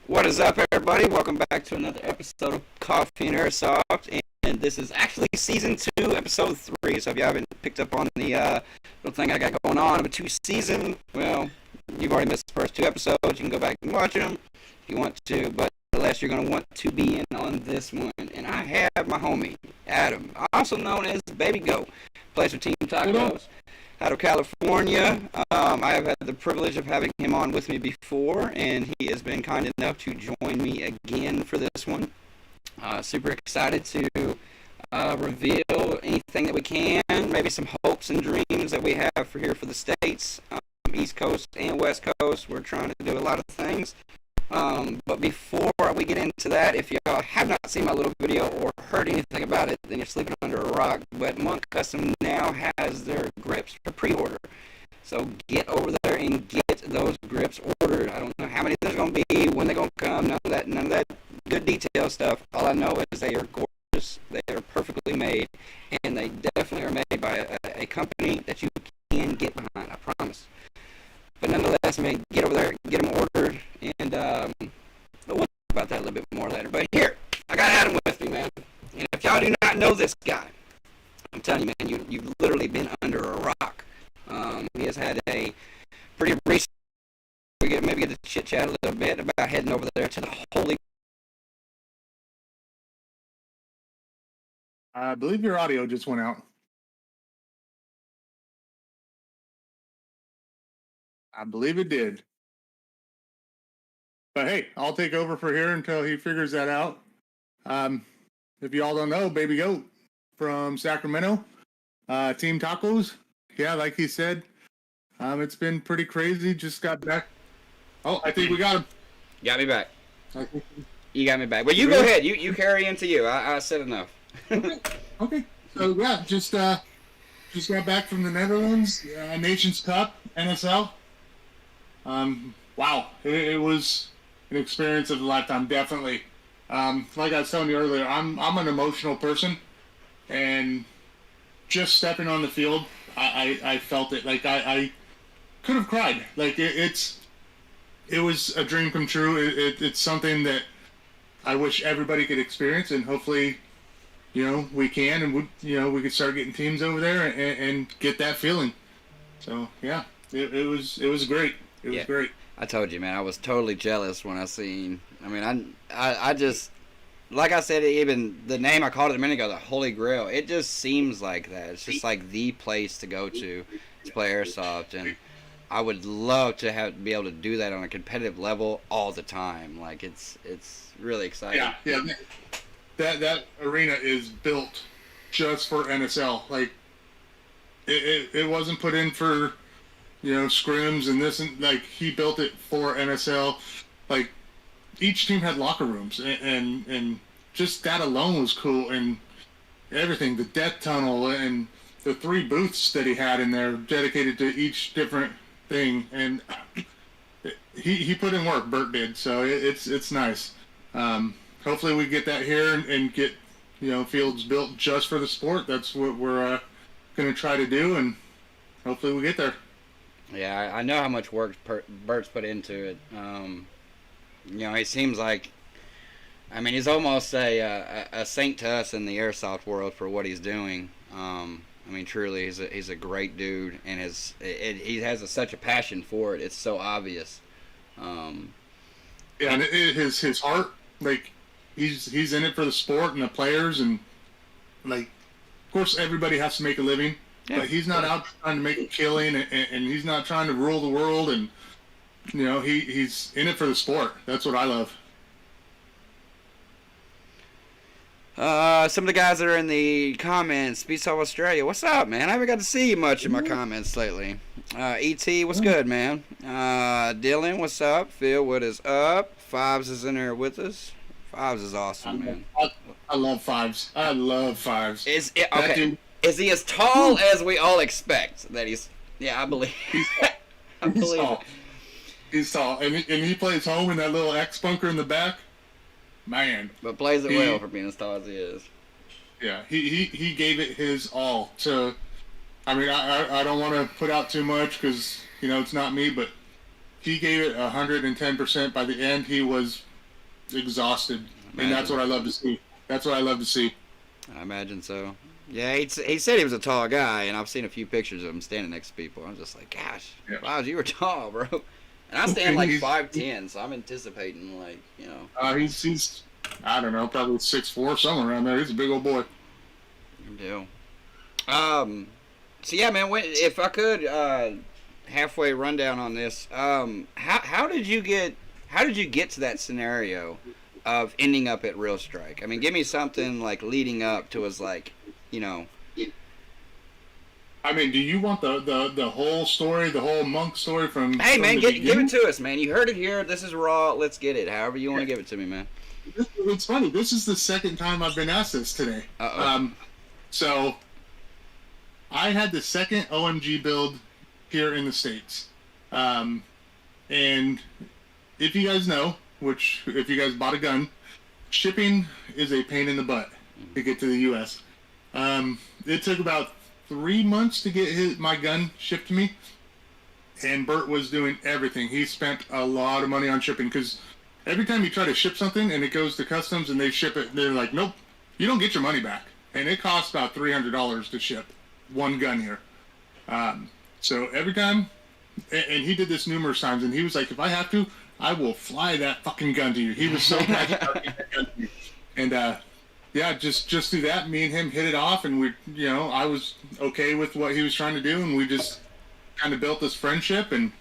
What is up, everybody? Welcome back to another episode of Coffee and Airsoft, and this is actually season 2, episode 3. So if you haven't picked up on the little thing I got going on of a 2 season, well, you've already missed the first 2 episodes. You can go back and watch them if you want to, but unless you're going to want to be in on this one. And I have my homie, Adam, also known as Baby.goat, plays for Team Tacos out of California. I have had the privilege of having him on with me before, and he has been kind enough to join me again for this one. Super excited to reveal anything that we can, maybe some hopes and dreams that we have for here for the States, East Coast and West Coast. We're trying to do a lot of things. But before we get into that, if y'all have not seen my little video or heard anything about it, then you're sleeping under a rock. But Monk Custom now has their grips for pre-order. So get over there and get those grips ordered. I don't know how many there's going to be, when they're going to come, none of that good detail stuff. All I know is they are gorgeous, they are perfectly made, and they definitely are made by a company that you can get behind, I promise. But nonetheless, man, get over there, get them ordered, and we'll talk about that a little bit more later. But here, I got Adam with me, man. And if y'all do not know this guy, I'm telling you, man, you've literally been under a rock. He has had a pretty recent, maybe get to chit-chat a little bit about heading over there to the Holy. I believe your audio just went out. I believe it did. But hey, I'll take over for here until he figures that out. If you all don't know, Babygoat from Sacramento, Team Tacos. Yeah, like he said, it's been pretty crazy. Just got back. Oh, I think we got him. Got me back. You got me back. But you go ahead. You carry into you. I said enough. Okay. So yeah, just got back from the Netherlands, Nations Cup, NSL. Wow, it was an experience of a lifetime, definitely. Like I was telling you earlier, I'm an emotional person, and just stepping on the field, I felt it. Like I could have cried. Like it was a dream come true. It's something that I wish everybody could experience, and hopefully, we can, and we could start getting teams over there and get that feeling. So yeah, it was great. It was great. I told you, man, I was totally jealous when I seen. I mean, I just, like I said, even the name I called it a minute ago, the Holy Grail. It just seems like that. It's just like the place to go to play airsoft, and I would love to be able to do that on a competitive level all the time. Like it's really exciting. Yeah. That arena is built just for NSL. Like it wasn't put in for scrims and this, and like he built it for NSL. Like each team had locker rooms, and just that alone was cool, and everything, the death tunnel and the 3 booths that he had in there dedicated to each different thing, and he put in work. Bert did, so it's nice. Hopefully we get that here and get fields built just for the sport. That's what we're going to try to do, and hopefully we get there. Yeah, I know how much work Bert's put into it. He seems like, I mean, he's almost a saint to us in the airsoft world for what he's doing. I mean, truly, he's a great dude, and he has such a passion for it. It's so obvious. Yeah, and his heart, like he's in it for the sport and the players, and like, of course, everybody has to make a living. Yeah, but he's not out trying to make a killing, and he's not trying to rule the world, and he's in it for the sport. That's what I love. Some of the guys that are in the comments, Beast of Australia, what's up, man? I haven't got to see you much in my comments lately. ET, what's good, man? Dylan, what's up? Phil, what is up? Fives is in there with us. Fives is awesome, man. I love Fives. I love Fives. Okay? Is he as tall as we all expect that he's? Yeah, I believe. I believe tall. He's tall, and he plays home in that little X bunker in the back. Man, but plays it well for being as tall as he is. Yeah, he gave it his all. To, I mean, I don't want to put out too much because it's not me, but he gave it 110%. By the end, he was exhausted, and that's what I love to see. That's what I love to see. I imagine so. Yeah, he said he was a tall guy, and I've seen a few pictures of him standing next to people. I'm just like, gosh, wow, you were tall, bro. And I stand like 5'10", so I'm anticipating, like, you know. He's I don't know, probably 6'4", somewhere around there. He's a big old boy. Good deal. So yeah, man, if I could halfway rundown on this, how did you get to that scenario of ending up at Real Strike? I mean, give me something like leading up to us, like, you know. I mean, do you want the whole story, the whole monk story from? Hey, man, give it to us, man. You heard it here. This is raw. Let's get it. However you want to give it to me, man. It's funny. This is the second time I've been asked this today. So I had the second OMG build here in the States. And if you guys know, if you guys bought a gun, shipping is a pain in the butt to get to the U.S. It took about 3 months to get my gun shipped to me. And Bert was doing everything. He spent a lot of money on shipping because every time you try to ship something and it goes to customs and they ship it, they're like, nope, you don't get your money back. And it costs about $300 to ship one gun here. So every time, and he did this numerous times, and he was like, if I have to, I will fly that fucking gun to you. He was so passionate about getting that gun to me. And yeah, just through that, me and him hit it off, and I was okay with what he was trying to do, and we just kind of built this friendship and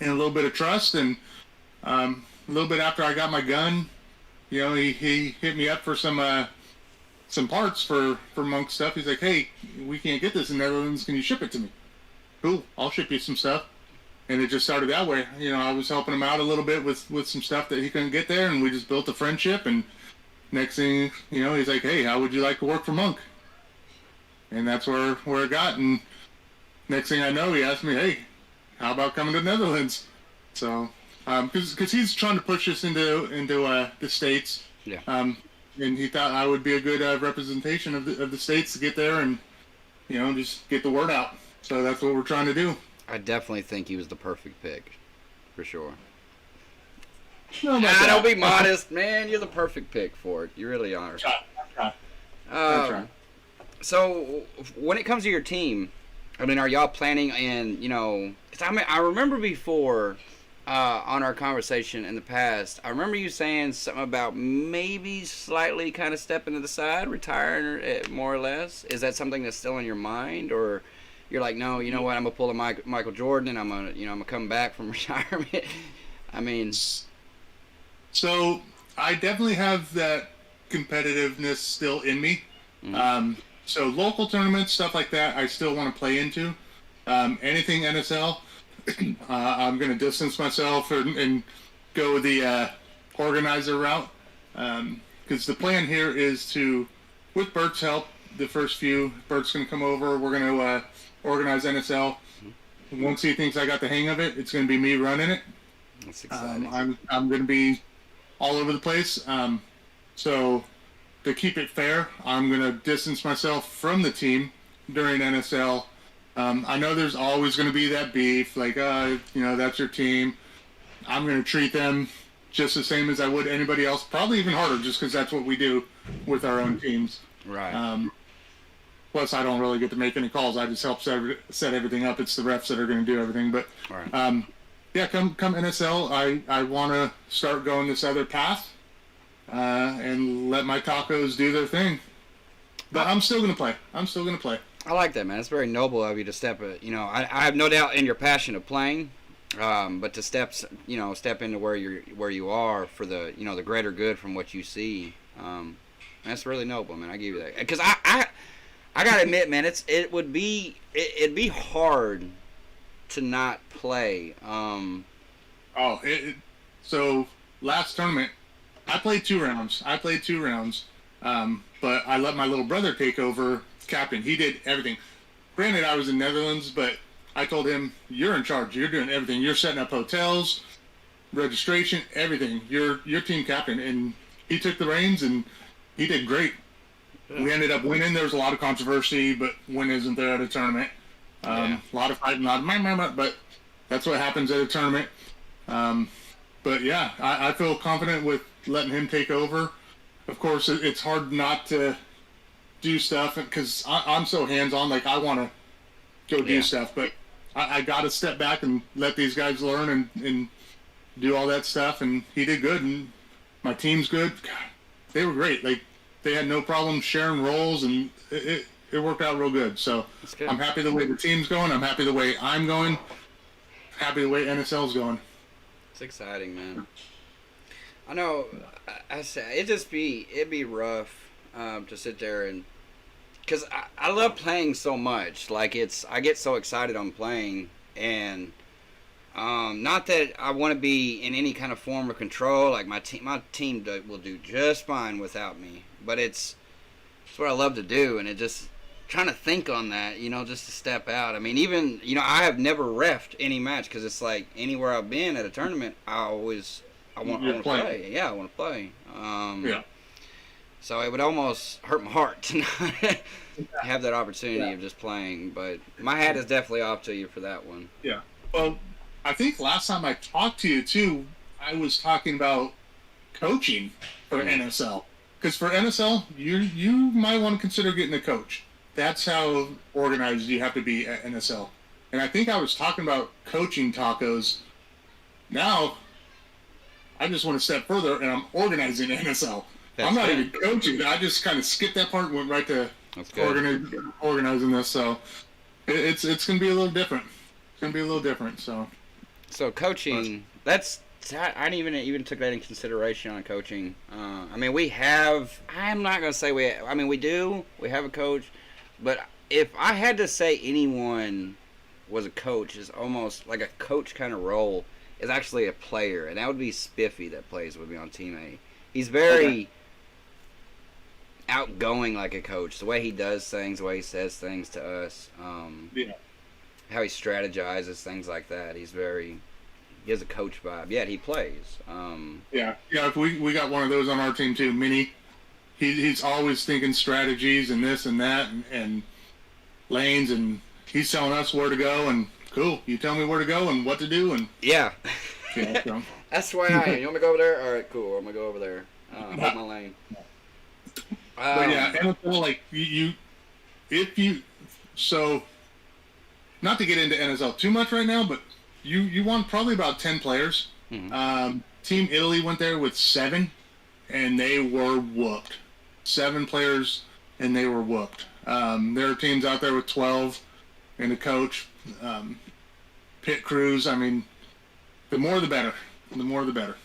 a little bit of trust. And a little bit after I got my gun, he hit me up for some parts for monk stuff. He's like, hey, we can't get this in the Netherlands. Can you ship it to me? Cool, I'll ship you some stuff. And it just started that way. I was helping him out a little bit with some stuff that he couldn't get there, and we just built a friendship. And next thing, he's like, hey, how would you like to work for Monk? And that's where it got. And next thing I know, he asked me, hey, how about coming to the Netherlands? So, because he's trying to push us into the States. Yeah. And he thought I would be a good representation of the States to get there and, just get the word out. So that's what we're trying to do. I definitely think he was the perfect pick, for sure. No, don't be modest, man. You're the perfect pick for it. You really are. Try. So, when it comes to your team, I mean, are y'all planning and, 'cause I remember before on our conversation in the past, I remember you saying something about maybe slightly kind of stepping to the side, retiring more or less. Is that something that's still in your mind, or you're like, no, you know what, I'm gonna pull a Michael Jordan and I'm gonna come back from retirement? I mean, so I definitely have that competitiveness still in me. Mm-hmm. So local tournaments, stuff like that, I still want to play into. Anything NSL, I'm going to distance myself and go the organizer route. Because the plan here is to, with Bert's help, the first few, Bert's going to come over, we're going to organize NSL. Once he thinks I got the hang of it, it's going to be me running it. That's exciting. I'm going to be all over the place. So to keep it fair, I'm going to distance myself from the team during NSL. I know there's always going to be that beef, like, that's your team. I'm going to treat them just the same as I would anybody else, probably even harder, just because that's what we do with our own teams. Right. Plus, I don't really get to make any calls. I just help set everything up. It's the refs that are going to do everything. But, right. Yeah, come NSL, I want to start going this other path and let my tacos do their thing. But I'm still going to play. I like that, man. It's very noble of you to step. I have no doubt in your passion of playing, but to step into where you are for the the greater good from what you see. That's really noble, man. I give you that, because I gotta admit, man, it'd be hard to not play. So last tournament, I played 2 rounds. But I let my little brother take over captain. He did everything. Granted, I was in Netherlands, but I told him, you're in charge. You're doing everything. You're setting up hotels, registration, everything. You're team captain. And he took the reins, and he did great. Yeah. We ended up winning. There was a lot of controversy, but win isn't there at a tournament. A lot of fighting, but that's what happens at a tournament. But yeah, I feel confident with letting him take over. Of course, it's hard not to do stuff because I'm so hands-on. Like, I want to go do stuff, but I got to step back and let these guys learn and do all that stuff. And he did good, and my team's good. God, they were great. Like, they had no problem sharing roles, and it worked out real good. So good. I'm happy the way the team's going. I'm happy the way I'm going. Happy the way NSL's going. It's exciting, man. I know. I say it'd be rough to sit there and because I love playing so much. Like I get so excited on playing, and not that I want to be in any kind of form of control. Like my team will do just fine without me. But it's what I love to do, and it just trying to think on that, just to step out. I mean, even I have never reffed any match because it's like anywhere I've been at a tournament, I want to play. Yeah, I want to play. So it would almost hurt my heart to not have that opportunity of just playing. But my hat is definitely off to you for that one. Yeah. Well, I think last time I talked to you too, I was talking about coaching for NSL. Because for NSL, you might want to consider getting a coach. That's how organized you have to be at NSL. And I think I was talking about coaching tacos. Now, I just want to step further, and I'm organizing NSL. I'm not even coaching. I just kind of skipped that part and went right to organizing this. So it's going to be a little different. It's going to be a little different. So coaching, I didn't even took that in consideration on coaching. I mean, we have. I'm not going to say we have a coach, but if I had to say anyone was a coach, is almost like a coach kind of role, is actually a player, and that would be Spiffy that plays with me on Team A. He's very outgoing like a coach. The way he does things, the way he says things to us, how he strategizes, things like that. He has a coach vibe. Yet he plays. We got one of those on our team too. Minnie, he's always thinking strategies and this and that and lanes, and he's telling us where to go. And cool, you tell me where to go and what to do. And so. That's why I am. You want me to go over there? All right, cool. I'm gonna go over there. Hold my lane. But NFL, like so not to get into NSL too much right now, but you want probably about 10 players. Mm-hmm. Team Italy went there with 7, and they were whooped. 7 players, and they were whooped. There are teams out there with 12 and a coach. Pit crews. I mean, the more the better. The more the better.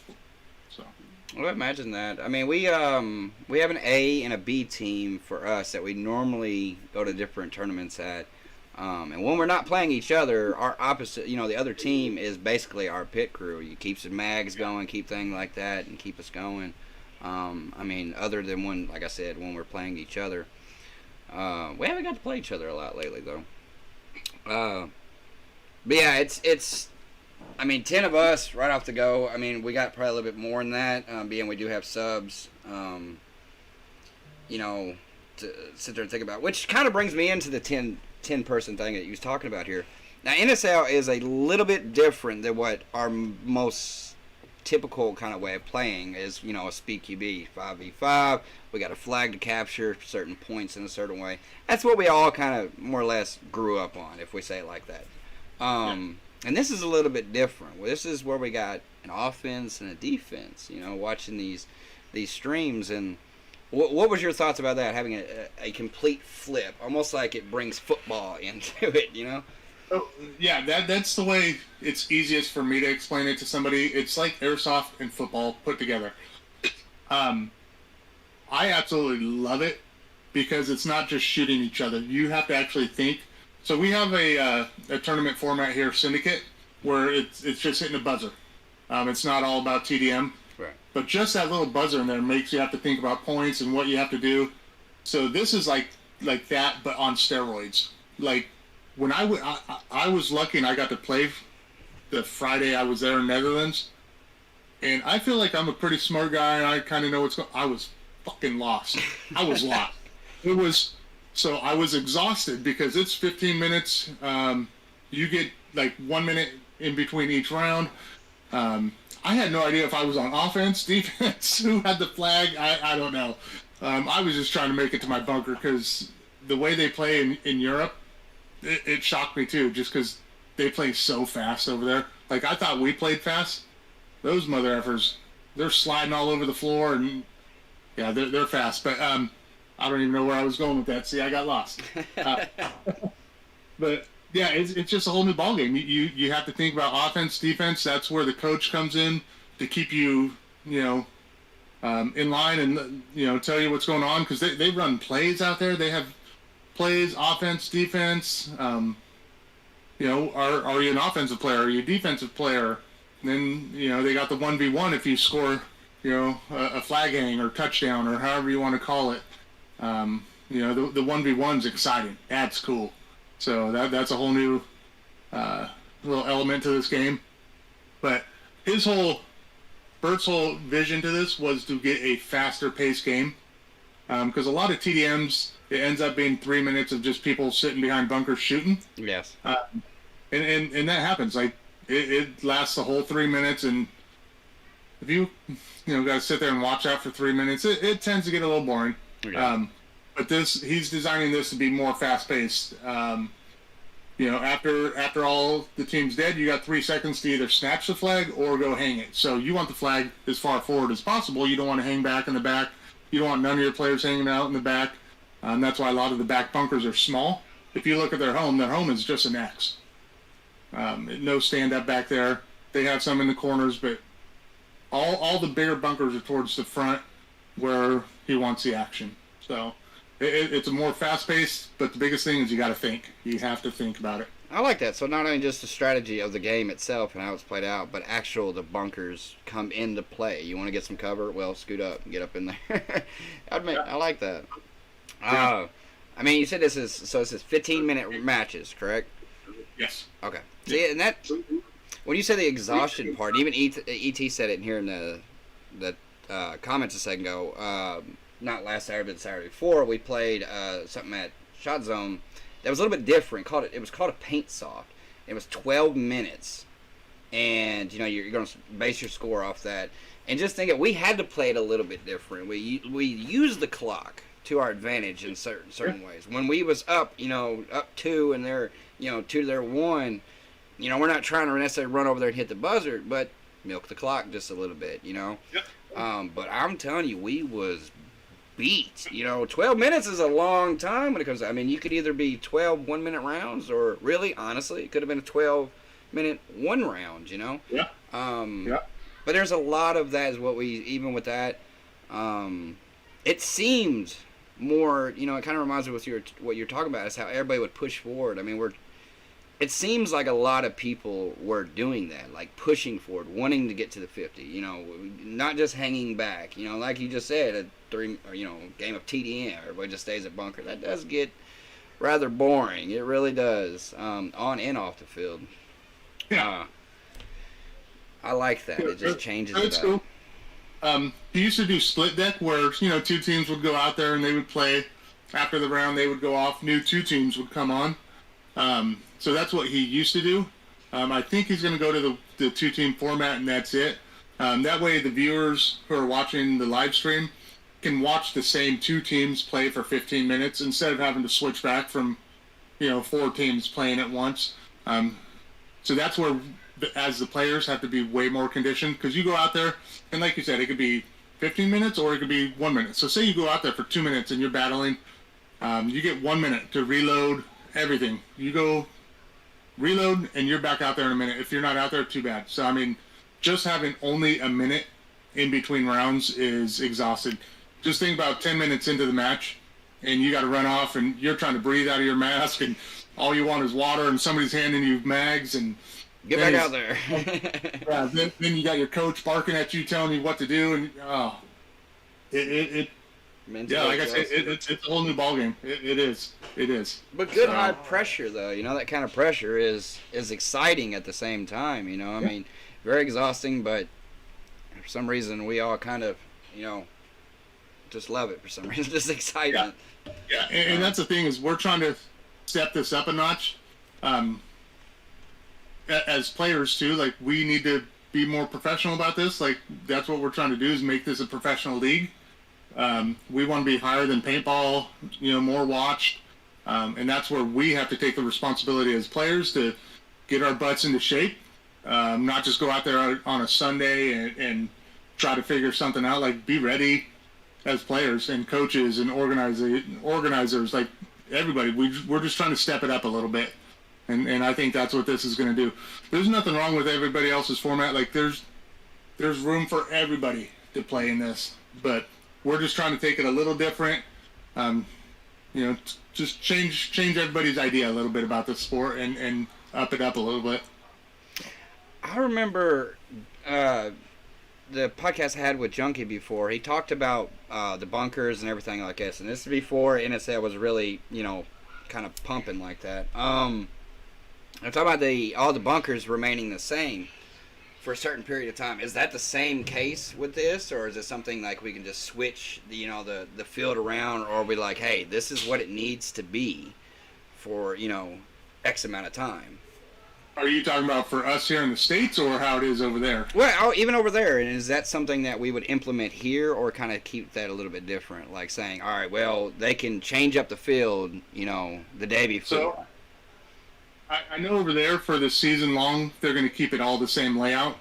So. Well, imagine that. I mean, we have an A and a B team for us that we normally go to different tournaments at. And when we're not playing each other, our opposite, the other team is basically our pit crew. It keeps the mags going, keep things like that, and keep us going. I mean, other than when, like I said, when we're playing each other. We haven't got to play each other a lot lately, though. But yeah, it's. I mean, 10 of us right off the go. I mean, we got probably a little bit more than that, being we do have subs, to sit there and think about. Which kind of brings me into the 10-person thing that you was talking about here. Now, NSL is a little bit different than what our most typical kind of way of playing is, a speed QB, 5v5. We got a flag to capture certain points in a certain way. That's what we all kind of more or less grew up on, if we say it like that. And this is a little bit different. This is where we got an offense and a defense, watching these streams. And what was your thoughts about that, having a complete flip, almost like it brings football into it, Oh, yeah, that's the way it's easiest for me to explain it to somebody. It's like Airsoft and football put together. I absolutely love it because it's not just shooting each other. You have to actually think. So we have a tournament format here, Syndicate, where it's just hitting a buzzer. It's not all about TDM. Right. But just that little buzzer in there makes you have to think about points and what you have to do. So this is like that, but on steroids. Like, when I was lucky and I got to play the Friday I was there in Netherlands, and I feel like I'm a pretty smart guy and I kind of know what's going on. I was fucking lost. I was lost. So I was exhausted because it's 15 minutes. You get like 1 minute in between each round. I had no idea if I was on offense, defense, who had the flag. I don't know. I was just trying to make it to my bunker because the way they play in Europe, it shocked me too, just because they play so fast over there. Like, I thought we played fast. Those mother effers, they're sliding all over the floor, and yeah, they're fast. But I don't even know where I was going with that. See, I got lost. But yeah, it's just a whole new ballgame. You have to think about offense, defense. That's where the coach comes in to keep you, in line and, tell you what's going on, because they run plays out there. They have plays, offense, defense. Are you an offensive player? Are you a defensive player? And then, they got the 1v1 if you score, a flag hang or touchdown or however you want to call it. The 1v1's exciting. That's cool. So that's a whole new little element to this game. But Bert's whole vision to this was to get a faster paced game. Because a lot of TDMs, it ends up being 3 minutes of just people sitting behind bunkers shooting. Yes. And that happens. Like, it lasts the whole 3 minutes, and if you got to sit there and watch that for 3 minutes, it tends to get a little boring. Okay. But he's designing this to be more fast-paced. After all the team's dead, you got 3 seconds to either snatch the flag or go hang it. So you want the flag as far forward as possible. You don't want to hang back in the back. You don't want none of your players hanging out in the back. That's why a lot of the back bunkers are small. If you look at their home is just an X. No stand-up back there. They have some in the corners, but all the bigger bunkers are towards the front where he wants the action. So it's a more fast-paced, but the biggest thing is you got to think. You have to think about it. I like that. So not only just the strategy of the game itself and how it's played out, but the bunkers come into play. You want to get some cover? Well, scoot up and get up in there. I like that. Yeah. You said this is 15-minute matches, correct? Yes. Okay. See, and that when you say the exhaustion part, even ET said it in here in the comments a second ago. Not last Saturday, but the Saturday before, we played something at Shot Zone that was a little bit different. It was called a paint soft. It was 12 minutes, and you're going to base your score off that. And just think we had to play it a little bit different. We used the clock to our advantage in certain ways. When we was up 2 and they're 2 to their 1, we're not trying to necessarily run over there and hit the buzzer, but milk the clock just a little bit, Yep. But I'm telling you, we was beat. 12 minutes is a long time when it comes to, you could either be 12 1-minute rounds, or really, honestly, it could have been a 12-minute 1 round, Yeah. But there's a lot of that is even with that, it seemed more, it kind of reminds me of what you're talking about, is how everybody would push forward. It seems like a lot of people were doing that, like pushing forward, wanting to get to the 50, not just hanging back, like you just said, a game of TDM, everybody just stays at bunker. That does get rather boring. It really does, on and off the field. Yeah. I like that. It just changes it That's up. Cool. He used to do split deck where, 2 teams would go out there and they would play. After the round, they would go off. New 2 teams would come on. So that's what he used to do. I think he's going to go to the 2-team format, and that's it. That way the viewers who are watching the live stream can watch the same 2 teams play for 15 minutes instead of having to switch back from, 4 teams playing at once. So that's where, as the players, have to be way more conditioned, because you go out there, and like you said, it could be 15 minutes or it could be 1 minute. So say you go out there for 2 minutes and you're battling, you get 1 minute to reload everything. You go reload and you're back out there in a minute. If you're not out there, too bad. So just having only a minute in between rounds is exhausted. Just think about 10 minutes into the match and you got to run off and you're trying to breathe out of your mask and all you want is water and somebody's handing you mags and get back out there. Yeah, then you got your coach barking at you, telling you what to do, and like I said, it's a whole new ballgame. It is. But good high pressure, though. That kind of pressure is exciting at the same time. Very exhausting, but for some reason we all kind of, just love it for some reason. Just excitement. Yeah, and that's the thing, is we're trying to step this up a notch. As players too, like we need to be more professional about this. Like, that's what we're trying to do, is make this a professional league. We want to be higher than paintball, more watched. And that's where we have to take the responsibility as players to get our butts into shape, not just go out there on a Sunday and try to figure something out. Like, be ready as players and coaches and organizers, like everybody. We're just trying to step it up a little bit. And I think that's what this is going to do. There's nothing wrong with everybody else's format. Like, there's room for everybody to play in this. But we're just trying to take it a little different. Just change everybody's idea a little bit about the sport and up it up a little bit. I remember the podcast I had with Junkie before. He talked about the bunkers and everything like this. And this is before NSL was really, kind of pumping like that. I'm talking about all the bunkers remaining the same for a certain period of time. Is that the same case with this, or is it something like we can just switch the field around, or are we like, hey, this is what it needs to be for X amount of time? Are you talking about for us here in the States, or how it is over there? Well, even over there. And is that something that we would implement here, or kind of keep that a little bit different, like saying, all right, well, they can change up the field the day before? So, I know over there for the season long, they're going to keep it all the same layout.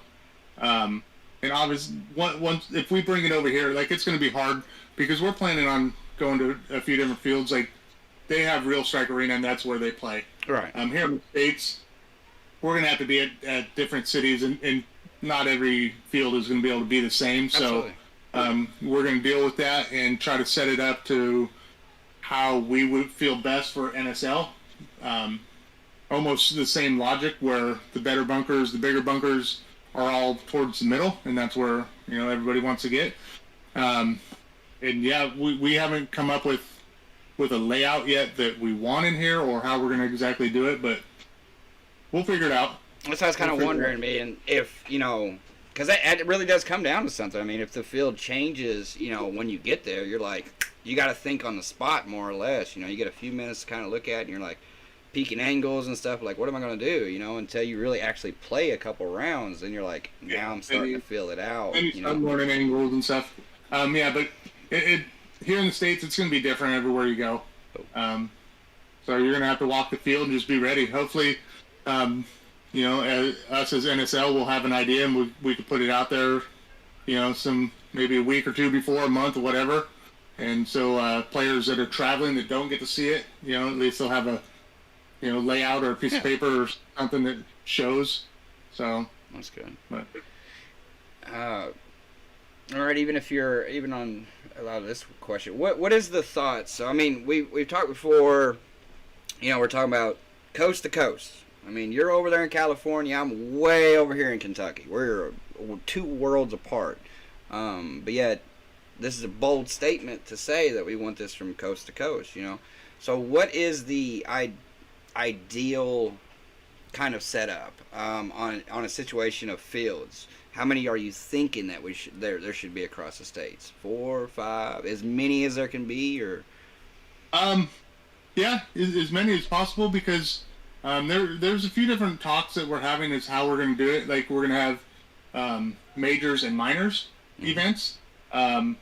And obviously, once if we bring it over here, like, it's going to be hard because we're planning on going to a few different fields. Like, they have Real Strike Arena, and that's where they play. Right. Here in the States, we're going to have to be at different cities, and not every field is going to be able to be the same. Absolutely. So we're going to deal with that and try to set it up to how we would feel best for NSL. Almost the same logic, where the better bunkers, the bigger bunkers are all towards the middle, and that's where everybody wants to get. And yeah, we haven't come up with a layout yet that we want in here, or how we're going to exactly do it, but we'll figure it out. That's what I was kind of wondering, man, if because it really does come down to something. I mean, if the field changes, when you get there, you're like, you got to think on the spot more or less. You get a few minutes to kind of look at it, and you're like, peeking angles and stuff, like, what am I going to do, until you really actually play a couple rounds, and you're like, now I'm starting to feel it out. And I'm learning angles and stuff. Yeah, but it here in the States, it's going to be different everywhere you go. So you're going to have to walk the field and just be ready. Hopefully, us as NSL will have an idea, and we could put it out there, maybe a week or two before, a month or whatever. And so players that are traveling that don't get to see it, at least they'll have a layout or a piece of paper or something that shows. So that's good. But all right, even on a lot of this question, what is the thought? So I mean, we've talked before. We're talking about coast to coast. I mean, you're over there in California. I'm way over here in Kentucky. We're two worlds apart. But yet, this is a bold statement to say that we want this from coast to coast. So what is the ideal kind of setup on a situation of fields? How many are you thinking that there should be across the states? 4, 5, as many as there can be, or? Yeah, as many as possible, because there's a few different talks that we're having as how we're going to do it. Like, we're going to have majors and minors events. Not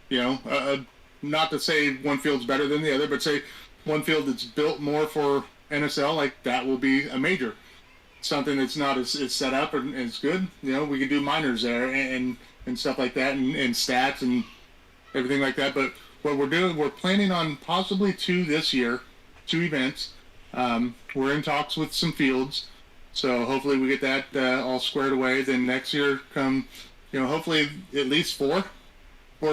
to say one field's better than the other, but say one field that's built more for NSL, like, that will be a major. Something that's not as set up and as good, we could do minors there and stuff like that, and stats and everything like that. But what we're planning on possibly 2 this year, 2 events. We're in talks with some fields, so hopefully we get that all squared away. Then next year hopefully at least 4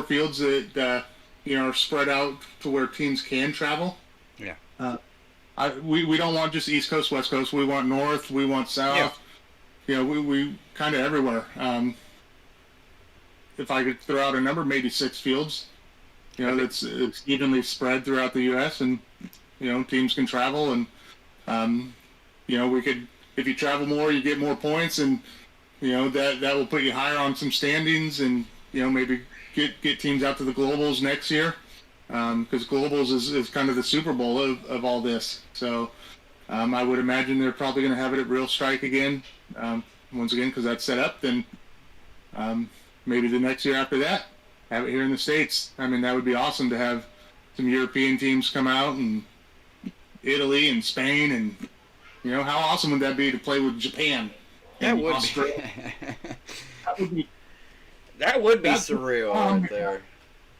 fields that are spread out to where teams can travel. Yeah. We don't want just East Coast, West Coast. We want North. We want South. Yeah. We kind of everywhere. If I could throw out a number, maybe 6 fields. It's evenly spread throughout the U.S. and teams can travel, and we could, if you travel more, you get more points, and that will put you higher on some standings, and maybe get teams out to the globals next year. Because globals is kind of the Super Bowl of all this. So I would imagine they're probably going to have it at Real Strike again. once again, because that's set up, then maybe the next year after that, have it here in the States. I mean, that would be awesome to have some European teams come out, and Italy and Spain, and how awesome would that be to play with Japan? That would Australia? That would be surreal right there.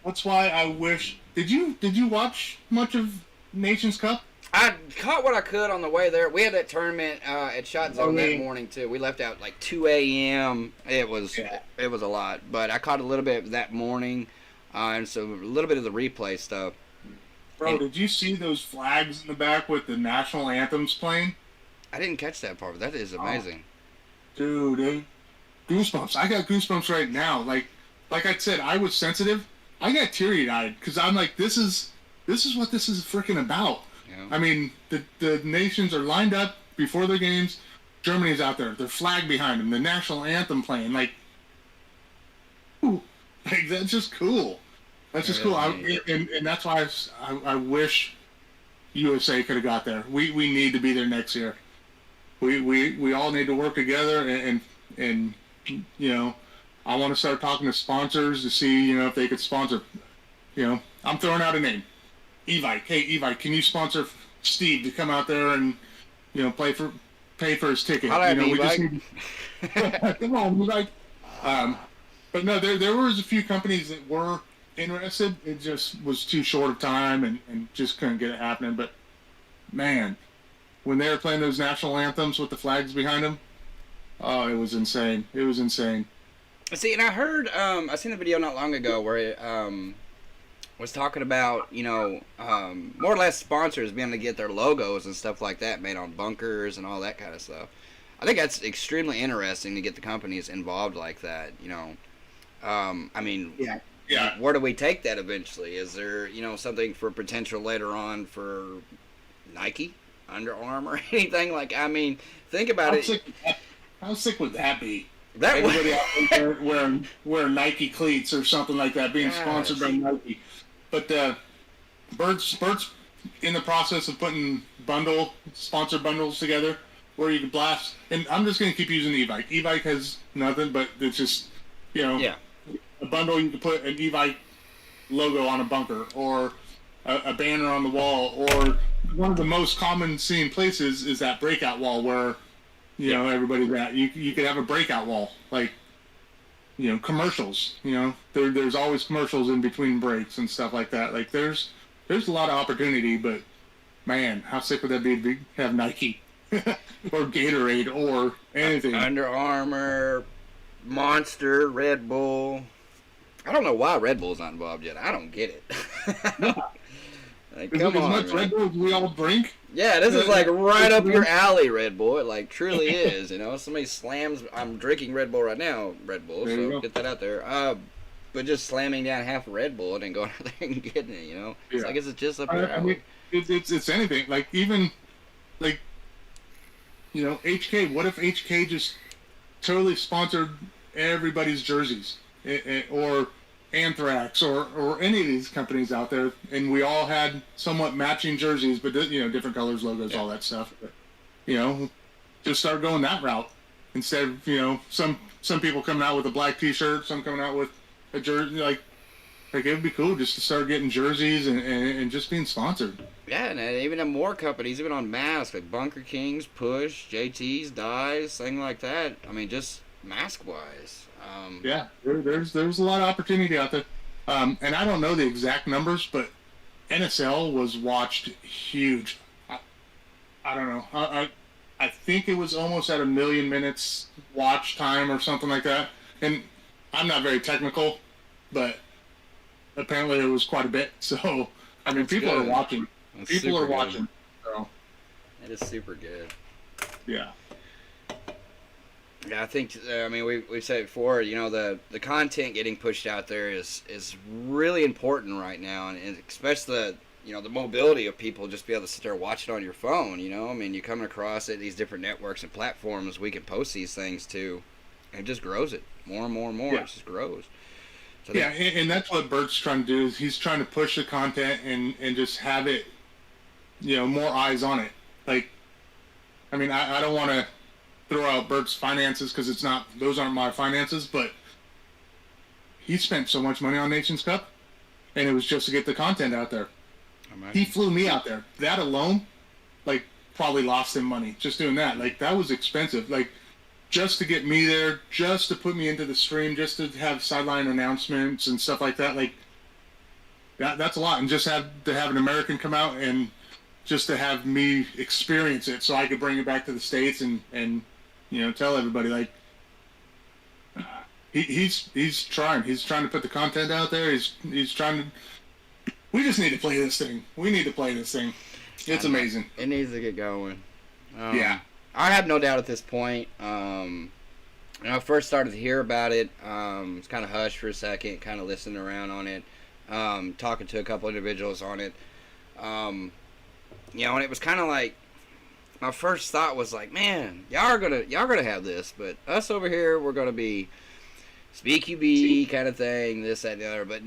That's why I wish. Did you watch much of Nations Cup? I caught what I could on the way there. We had that tournament at Shot Zone that morning too. We left out like 2 a.m. It was a lot, but I caught a little bit that morning, and so a little bit of the replay stuff. Bro, did you see those flags in the back with the national anthems playing? I didn't catch that part, but that is amazing. Dude, goosebumps. I got goosebumps right now. Like I said, I was sensitive. I got teary-eyed because I'm like, this is what this is freaking about. Yeah. I mean, the nations are lined up before their games. Germany's out there, their flag behind them, the national anthem playing. Like that's just cool. That's just cool. And that's why I wish USA could have got there. We need to be there next year. We all need to work together and I want to start talking to sponsors to see if they could sponsor. I'm throwing out a name. Evite. Hey, Evite, can you sponsor Steve to come out there and pay for his ticket? We just need come on, Evite. But no, there was a few companies that were interested. It just was too short of time and just couldn't get it happening. But man, when they were playing those national anthems with the flags behind them, oh, it was insane. It was insane. See, and I heard, I seen a video not long ago where it was talking about, more or less sponsors being able to get their logos and stuff like that made on bunkers and all that kind of stuff. I think that's extremely interesting to get the companies involved like that, I mean, yeah. Where do we take that eventually? Is there, something for potential later on for Nike, Under Armour, anything like? I mean, think about it. How sick would that be? Everybody out there wearing Nike cleats or something like that, being sponsored by Nike. But Bert's in the process of putting sponsor bundles together where you can blast. And I'm just going to keep using Evike. Evike has nothing, but it's just a bundle you can put an Evike logo on a bunker or a banner on the wall, or one of the most common seen places is that breakout wall where everybody's at. You could have a breakout wall, like commercials. There's always commercials in between breaks and stuff like that. Like there's a lot of opportunity, but man, how sick would that be to have Nike or Gatorade or anything? Under Armour, Monster, Red Bull. I don't know why Red Bull's not involved yet. I don't get it. Like, come on, as much Red Bull as we all drink. Yeah, this is like right up your alley, Red Bull. It like truly is. Somebody slams. I'm drinking Red Bull right now, Red Bull. So get that out there. But just slamming down half a Red Bull and then going out there and getting it. It's like it's just up your alley. I mean, it's anything. Like even like HK. What if HK just totally sponsored everybody's jerseys, or Anthrax, or any of these companies out there, and we all had somewhat matching jerseys, but different colors, logos, all that stuff. But, just start going that route instead of some people coming out with a black T-shirt, some coming out with a jersey. Like it would be cool just to start getting jerseys and just being sponsored. Yeah, and even more companies, even on masks like Bunker Kings, Push, JT's, Dyes, thing like that. I mean, just mask wise. There's a lot of opportunity out there, and I don't know the exact numbers, but NSL was watched huge. I don't know. I think it was almost at 1 million minutes watch time or something like that. And I'm not very technical, but apparently it was quite a bit. So I mean, people are watching. People are watching. So it is super good. Yeah. Yeah, I think, we've said it before, the content getting pushed out there is really important right now, and especially the mobility of people, just be able to sit there and watch it on your phone, you're coming across it, these different networks and platforms we can post these things to, and it just grows it more and more and more. Yeah. It just grows. So and that's what Bert's trying to do, is he's trying to push the content and just have it, more eyes on it. Like, I mean, I don't want to throw out Bert's finances because those aren't my finances, but he spent so much money on Nations Cup, and it was just to get the content out there. He flew me out there. That alone, like, probably lost him money just doing that. Like, that was expensive. Like, just to get me there, just to put me into the stream, just to have sideline announcements and stuff like that. Like, that's a lot. And just to have an American come out and just to have me experience it so I could bring it back to the States and tell everybody, like, he's trying. He's trying to put the content out there. He's trying to. We just need to play this thing. We need to play this thing. It's amazing. It needs to get going. Yeah. I have no doubt at this point. When I first started to hear about it, it's kind of hushed for a second, kind of listening around on it, talking to a couple individuals on it. And it was kind of like, my first thought was like, man, y'all are gonna have this, but us over here, we're gonna be SpeakQB kind of thing, this, that, and the other. But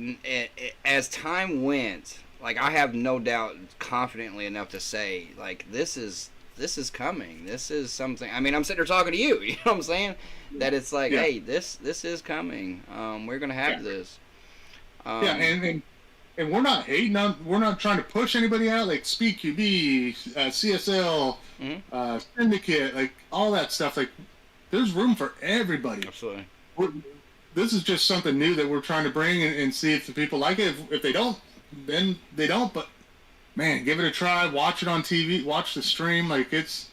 as time went, like, I have no doubt, confidently enough to say, like, this is coming. This is something. I mean, I'm sitting there talking to you. You know what I'm saying? That it's like, hey, this is coming. We're gonna have this. And we're not hating on. We're not trying to push anybody out. Like SpeakQB, CSL, Syndicate, like all that stuff. Like, there's room for everybody. Absolutely. This is just something new that we're trying to bring and see if the people like it. If they don't, then they don't. But man, give it a try. Watch it on TV. Watch the stream. Like, it's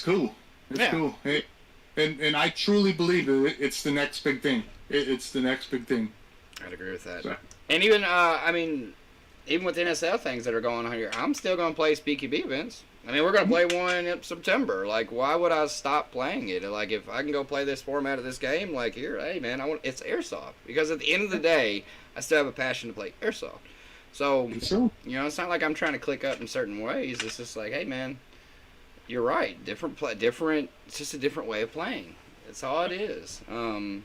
cool. It's cool. And I truly believe that it's the next big thing. It's the next big thing. I'd agree with that. So. And even even with NSL things that are going on here, I'm still going to play SpeakQB events. I mean, we're going to play one in September. Like, why would I stop playing it? Like, if I can go play this format of this game, like, here, hey, man, it's Airsoft. Because at the end of the day, I still have a passion to play Airsoft. So, it's not like I'm trying to click up in certain ways. It's just like, hey, man, you're right. It's just a different way of playing. That's all it is. And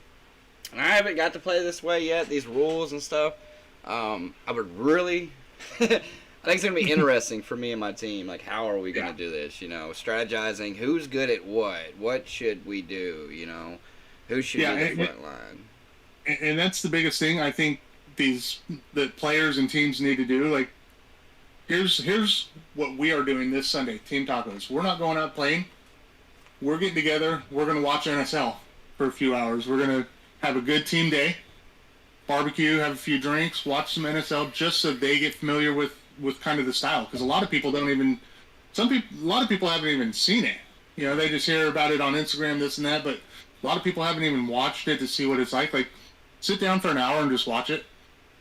I haven't got to play this way yet, these rules and stuff. I would really... I think it's going to be interesting for me and my team. Like, how are we going to do this? Strategizing. Who's good at what? What should we do? Who should be the front line? And that's the biggest thing I think the players and teams need to do. Like, here's what we are doing this Sunday, Team Tacos. We're not going out playing. We're getting together. We're going to watch NSL for a few hours. We're going to have a good team day, barbecue, have a few drinks, watch some NSL just so they get familiar with kind of the style, because a lot of people haven't even seen it. They just hear about it on Instagram, this and that, but a lot of people haven't even watched it to see what it's like. Like, sit down for an hour and just watch it.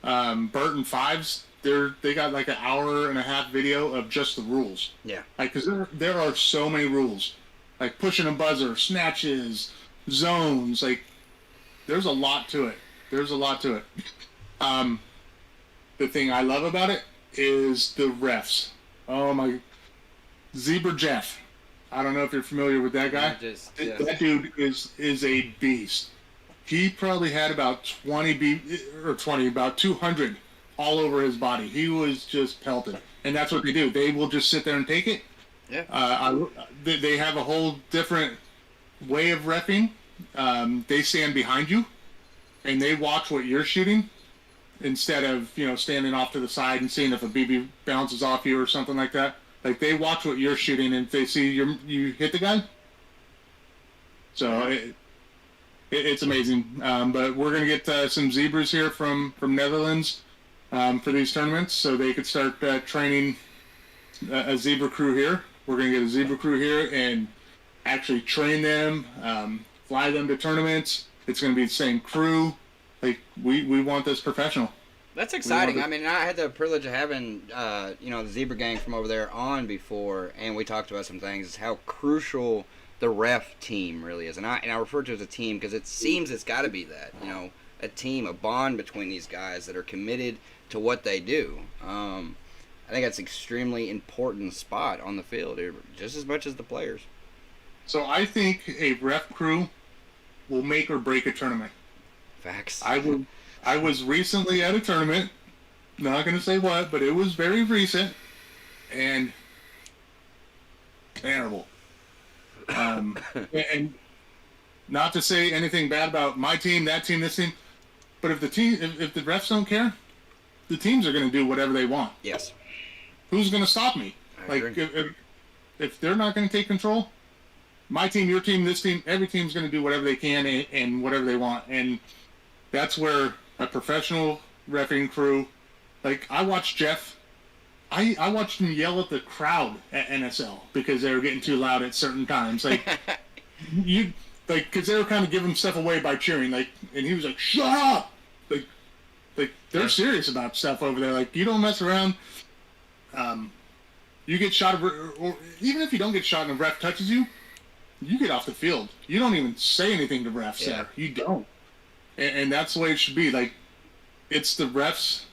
Bert and Fives, they got like an hour and a half video of just the rules. Yeah. Like, because there are so many rules, like pushing a buzzer, snatches, zones. Like, there's a lot to it. The thing I love about it is the refs. Oh my, Zebra Jeff. I don't know if you're familiar with that guy. That dude is a beast. He probably had about 200 all over his body. He was just pelted, and that's what they do. They will just sit there and take it. Yeah. They have a whole different way of reffing. They stand behind you, and they watch what you're shooting, instead of, standing off to the side and seeing if a BB bounces off you or something like that. Like, they watch what you're shooting, and if they see you hit the guy. So it's amazing. But we're going to get some zebras here from Netherlands for these tournaments, so they could start training a zebra crew here. We're going to get a zebra crew here and actually train them, fly them to tournaments. It's going to be the same crew. Like, we want this professional. That's exciting. I mean, I had the privilege of having, the Zebra Gang from over there on before, and we talked about some things, how crucial the ref team really is. And I refer to it as a team because it seems it's got to be that, a team, a bond between these guys that are committed to what they do. I think that's an extremely important spot on the field, just as much as the players. So I think a ref crew will make or break a tournament. Facts. I was recently at a tournament, not going to say what, but it was very recent, and terrible. And not to say anything bad about my team, that team, this team, but if the refs don't care, the teams are going to do whatever they want. Yes. Who's going to stop me? Like, if they're not going to take control, my team, your team, this team, every team's going to do whatever they can and whatever they want. And that's where a professional refereeing crew, like, I watched Jeff, I watched him yell at the crowd at NSL because they were getting too loud at certain times. Like, because they were kind of giving stuff away by cheering, like, and he was like, "Shut up!" Like they're serious about stuff over there. Like, you don't mess around. You get shot, or even if you don't get shot and a ref touches you, you get off the field. You don't even say anything to refs there. You don't. And that's the way it should be. Like, it's the ref's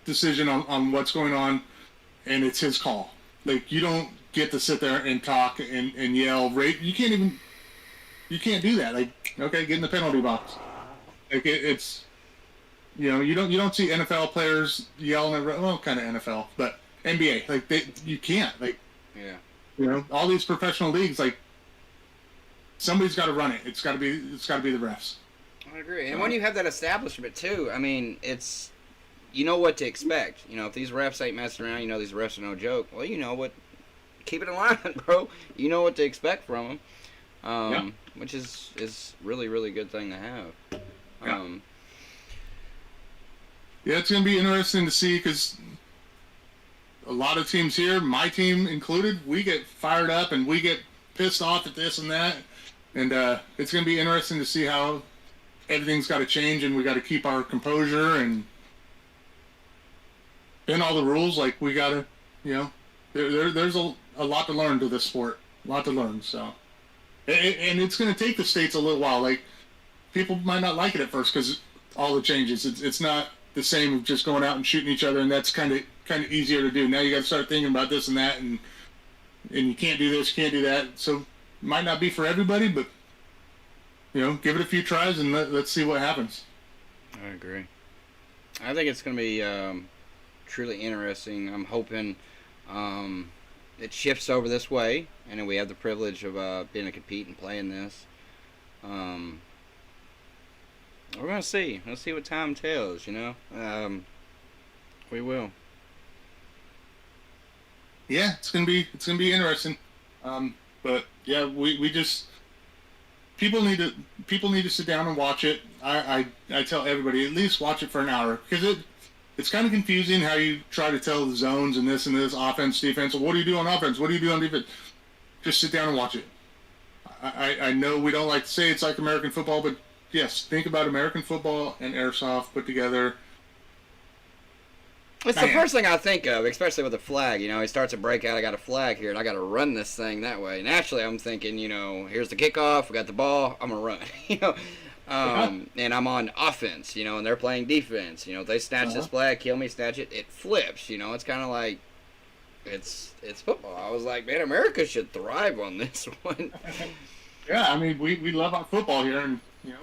decision on what's going on, and it's his call. Like, you don't get to sit there and talk and yell. You can't do that. Like, okay, get in the penalty box. Like, it's, you don't see NFL players yelling at, well, kind of NFL, but NBA, like, you can't. Like, all these professional leagues, like, somebody's got to run it. It's got to be the refs. I agree. And when you have that establishment too, I mean, it's, you know what to expect. If these refs ain't messing around, these refs are no joke. Well, you know what, keep it in line, bro. You know what to expect from them, which is really, really good thing to have. It's going to be interesting to see, because a lot of teams here, my team included, we get fired up and we get pissed off at this and that. And it's going to be interesting to see how everything's got to change, and we got to keep our composure and all the rules. Like, we got to, there's a lot to learn to this sport. A lot to learn, so. And it's going to take the states a little while. Like, people might not like it at first because all the changes. It's not the same of just going out and shooting each other, and that's kind of easier to do. Now you got to start thinking about this and that, and you can't do this, can't do that. So it might not be for everybody, but give it a few tries and let's see what happens. I agree. I think it's going to be truly interesting. I'm hoping it shifts over this way, and then we have the privilege of being able to compete and play in this. We're going to see. Let's see what time tells, we will. Yeah, it's gonna be interesting. But yeah, we just people need to sit down and watch it. I tell everybody, at least watch it for an hour, because it's kind of confusing how you try to tell the zones and this offense, defense. What do you do on offense? What do you do on defense? Just sit down and watch it. I know we don't like to say it's like American football, but yes, think about American football and Airsoft put together. It's the first thing I think of, especially with a flag. He starts a breakout, I got a flag here, and I got to run this thing that way. Naturally, I'm thinking, here's the kickoff, we got the ball, I'm going to run, and I'm on offense, and they're playing defense. They snatch this flag, kill me, snatch it, it flips, it's kind of like, it's football. I was like, man, America should thrive on this one. Yeah, I mean, we love our football here, and, we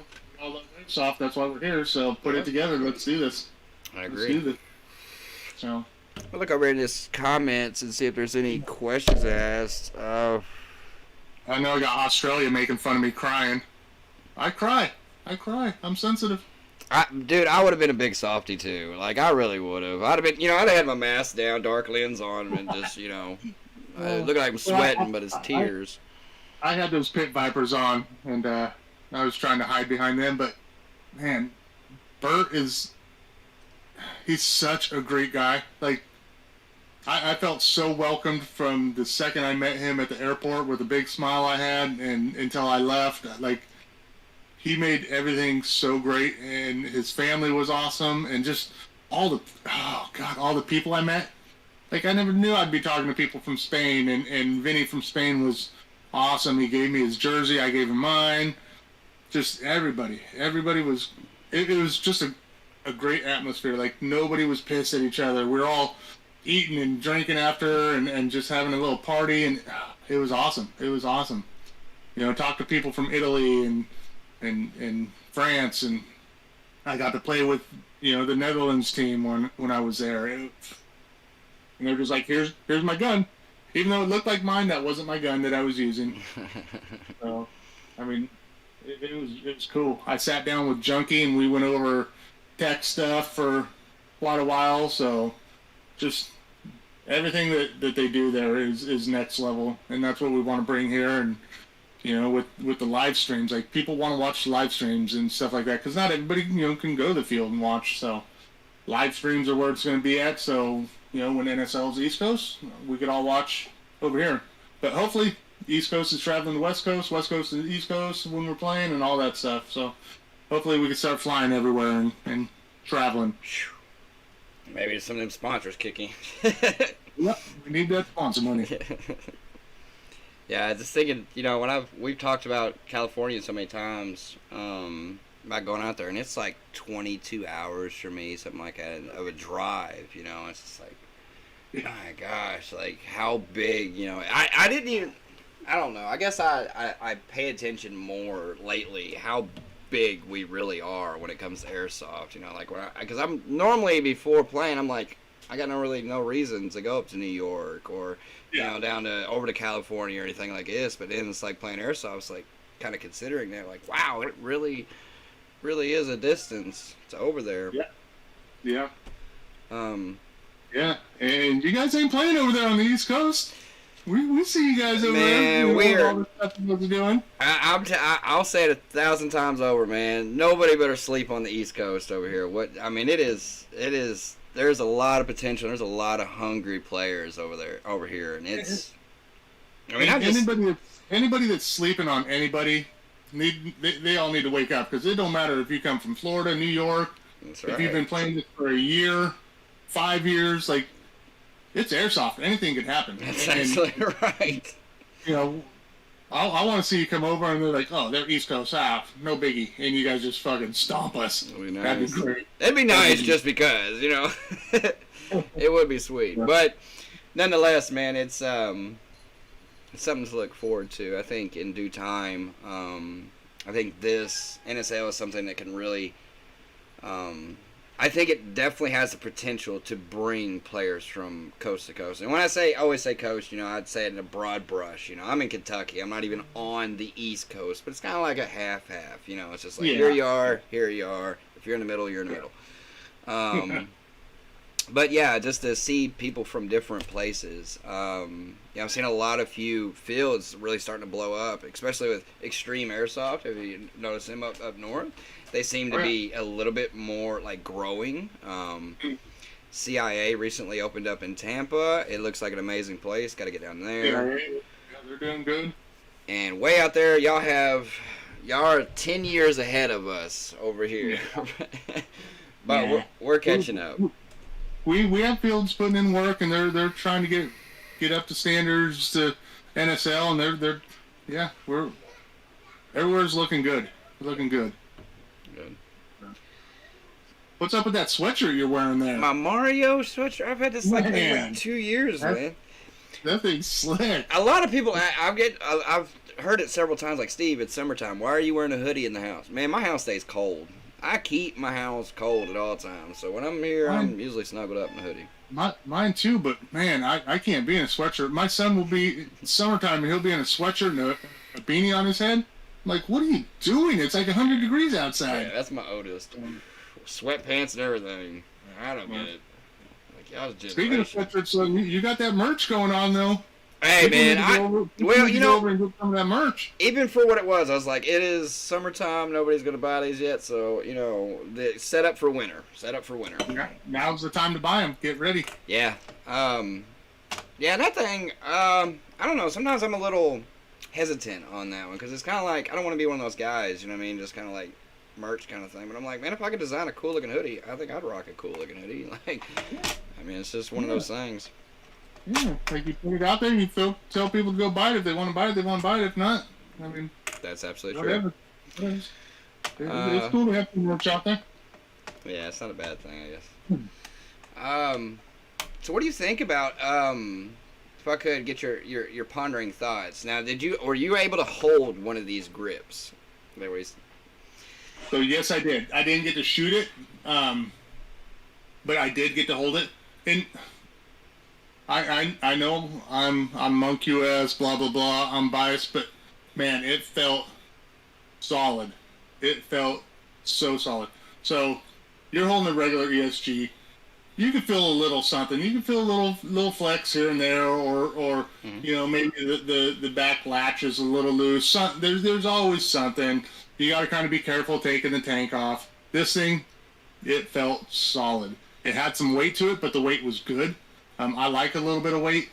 all love Airsoft, that's why we're here, so put it together, let's do this. I agree. Let's do this. So, I'll look over in his comments and see if there's any questions asked. I know I got Australia making fun of me crying. I cry. I'm sensitive. Dude, I would have been a big softy too. Like, I really would have. I'd have been, I'd have had my mask down, dark lens on, and just, looking like I'm sweating, but it's tears. I had those pit vipers on, and I was trying to hide behind them, but man, Bert he's such a great guy. Like, I felt so welcomed from the second I met him at the airport with a big smile I had, and until I left. Like, he made everything so great, and his family was awesome, and just all the people I met. Like, I never knew I'd be talking to people from Spain, and Vinny from Spain was awesome. He gave me his jersey, I gave him mine. Just everybody was, it was just a great atmosphere. Like, nobody was pissed at each other. We were all eating and drinking after, and just having a little party, and it was awesome. Talk to people from Italy and France, and I got to play with the Netherlands team when I was there. And they're just like, here's my gun. Even though it looked like mine, that wasn't my gun that I was using. So, I mean, it was cool. I sat down with Junkie and we went over tech stuff for quite a while. So, just everything that they do there is next level, and that's what we want to bring here. And with the live streams, like people want to watch live streams and stuff like that, because not everybody can go to the field and watch. So, live streams are where it's going to be at. So, when NSL's East Coast, we could all watch over here. But hopefully, East Coast is traveling to West Coast to the East Coast when we're playing and all that stuff. So, hopefully, we can start flying everywhere and traveling. Maybe some of them sponsors kicking. Yep, we need that sponsor money. Yeah, just thinking, we've talked about California so many times, about going out there, and it's like 22 hours for me, something like that, of a drive, it's just like, my gosh, like, how big, I didn't even, I don't know, I guess I pay attention more lately, how big we really are when it comes to Airsoft, like, because I'm normally, before playing, I'm like, I got no reason to go up to New York or, down to, over to California or anything like this, but then it's like playing Airsoft, it's like, kind of considering that, like, wow, it really is a distance to over there. Yeah. Yeah, and you guys ain't playing over there on the East Coast. We see you guys over there. Man, we're all the stuff you guys are doing. I'll say it 1,000 times over, man. Nobody better sleep on the East Coast over here. It is. There's a lot of potential. There's a lot of hungry players over here, and it's. Anybody that's sleeping on anybody, they all need to wake up, because it don't matter if you come from Florida, New York, if you've been playing this for a year, 5 years, like, it's Airsoft. Anything could happen. That's absolutely right. I want to see you come over and they're like, oh, they're East Coast, no biggie, and you guys just fucking stomp us. That'd be great. That'd be nice just because, it would be sweet. But nonetheless, man, it's something to look forward to. I think in due time, I think this NSL is something that can really, I think it definitely has the potential to bring players from coast to coast. And when I always say coast, I'd say it in a broad brush. I'm in Kentucky. I'm not even on the East Coast, but it's kind of like a half-half. It's just like, here you are. If you're in the middle, you're in the middle. But yeah, just to see people from different places. I've seen a lot of few fields really starting to blow up, especially with Extreme Airsoft. Have you noticed them up north? They seem to be a little bit more like growing. CIA recently opened up in Tampa. It looks like an amazing place. Got to get down there. Yeah, they're doing good. And way out there, y'all are 10 years ahead of us over here. But we're catching up. We have fields putting in work, and they're trying to get up to standards to NSL, and we're everywhere's looking good. Looking good. What's up with that sweatshirt you're wearing there? My Mario sweatshirt? I've had this like 2 years, man. That thing's slick. A lot of people, I've heard it several times, like, Steve, it's summertime. Why are you wearing a hoodie in the house? Man, my house stays cold. I keep my house cold at all times. So when I'm here, I'm usually snuggled up in a hoodie. Mine too, but man, I can't be in a sweatshirt. My son will be, summertime, and he'll be in a sweatshirt and a beanie on his head. I'm like, what are you doing? It's like 100 degrees outside. Yeah, that's my oldest. Sweatpants and everything. I don't get it. Like, y'all's generation. Speaking of sweatshirts, you got that merch going on, though. Hey, man, over and get some of that merch. Even for what it was, I was like, it is summertime. Nobody's going to buy these yet, so, set up for winter. Yeah, now's the time to buy them. Get ready. Yeah. That thing, I don't know. Sometimes I'm a little hesitant on that one, because it's kind of like, I don't want to be one of those guys, just kind of like merch kind of thing. But I'm like, man, if I could design a cool looking hoodie, I think I'd rock a cool looking hoodie. Like, it's just one of those things. Yeah, like you put it out there, you tell people to go buy it. If they want to buy it, they want to buy it. If not, that's absolutely whatever. true. It's cool to have some merch out there. Yeah, it's not a bad thing, I guess. So what do you think about, if I could get your pondering thoughts. Now, were you able to hold one of these grips? So yes, I did. I didn't get to shoot it, but I did get to hold it. And I know I'm Monk US, blah blah blah. I'm biased, but man, it felt solid. It felt so solid. So you're holding a regular ESG. You can feel a little something. You can feel a little flex here and there, or you know, maybe the back latch is a little loose. There's always something. You got to kind of be careful taking the tank off. This thing, it felt solid. It had some weight to it, but the weight was good. I like a little bit of weight.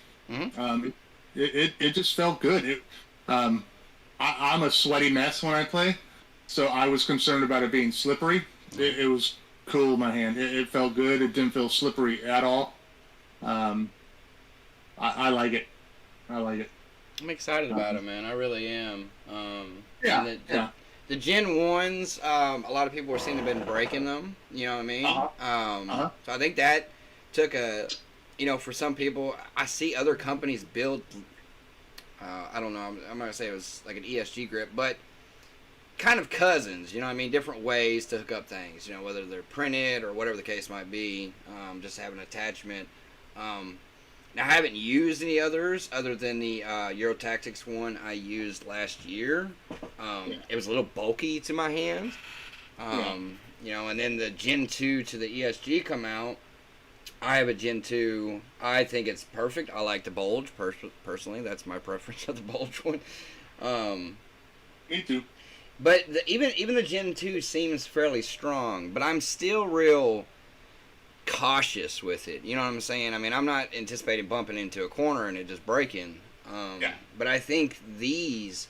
It just felt good. I'm a sweaty mess when I play, so I was concerned about it being slippery. It was cool in my hand. It felt good. It didn't feel slippery at all. I like it. I like it. I'm excited about it, man. I really am. Yeah. The Gen 1s, a lot of people were seeing to have been breaking them. You know what I mean? So I think that took a, you know, for some people, I see other companies build, I don't know, I'm not going to say it was like an ESG grip, but kind of cousins, you know what I mean? Different ways to hook up things, you know, whether they're printed or whatever the case might be, just have an attachment. Now, I haven't used any others other than the Eurotactics one I used last year. It was a little bulky to my hand. You know, and then the Gen 2 to the ESG come out. I have a Gen 2. I think it's perfect. I like the bulge, personally. That's my preference of the bulge one. Me too. But even the Gen 2 seems fairly strong, but I'm still real cautious with it. You know what I'm saying? I mean, I'm not anticipating bumping into a corner and it just breaking. But I think these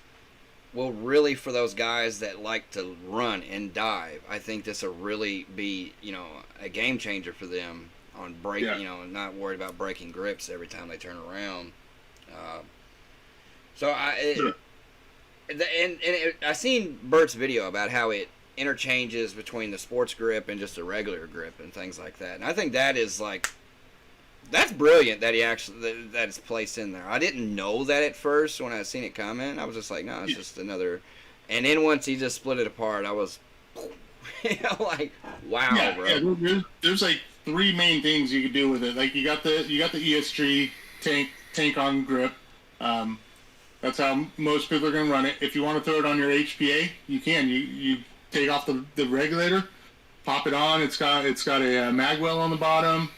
will really, for those guys that like to run and dive, I think this will really be, you know, a game changer for them on breaking, you know, not worried about breaking grips every time they turn around. I seen Bert's video about how it interchanges between the sports grip and just a regular grip and things like that. And I think that is like, that's brilliant that he actually that it's placed in there. I didn't know that at first when I seen it comment. I was just like, no, it's just another. And then once he just split it apart, I was, you know, like, wow, bro. Yeah, there's like three main things you could do with it. Like you got the ESG tank on grip. That's how most people are going to run it. If you want to throw it on your HPA, you can. You take off the regulator, pop it on. It's got a mag well on the bottom.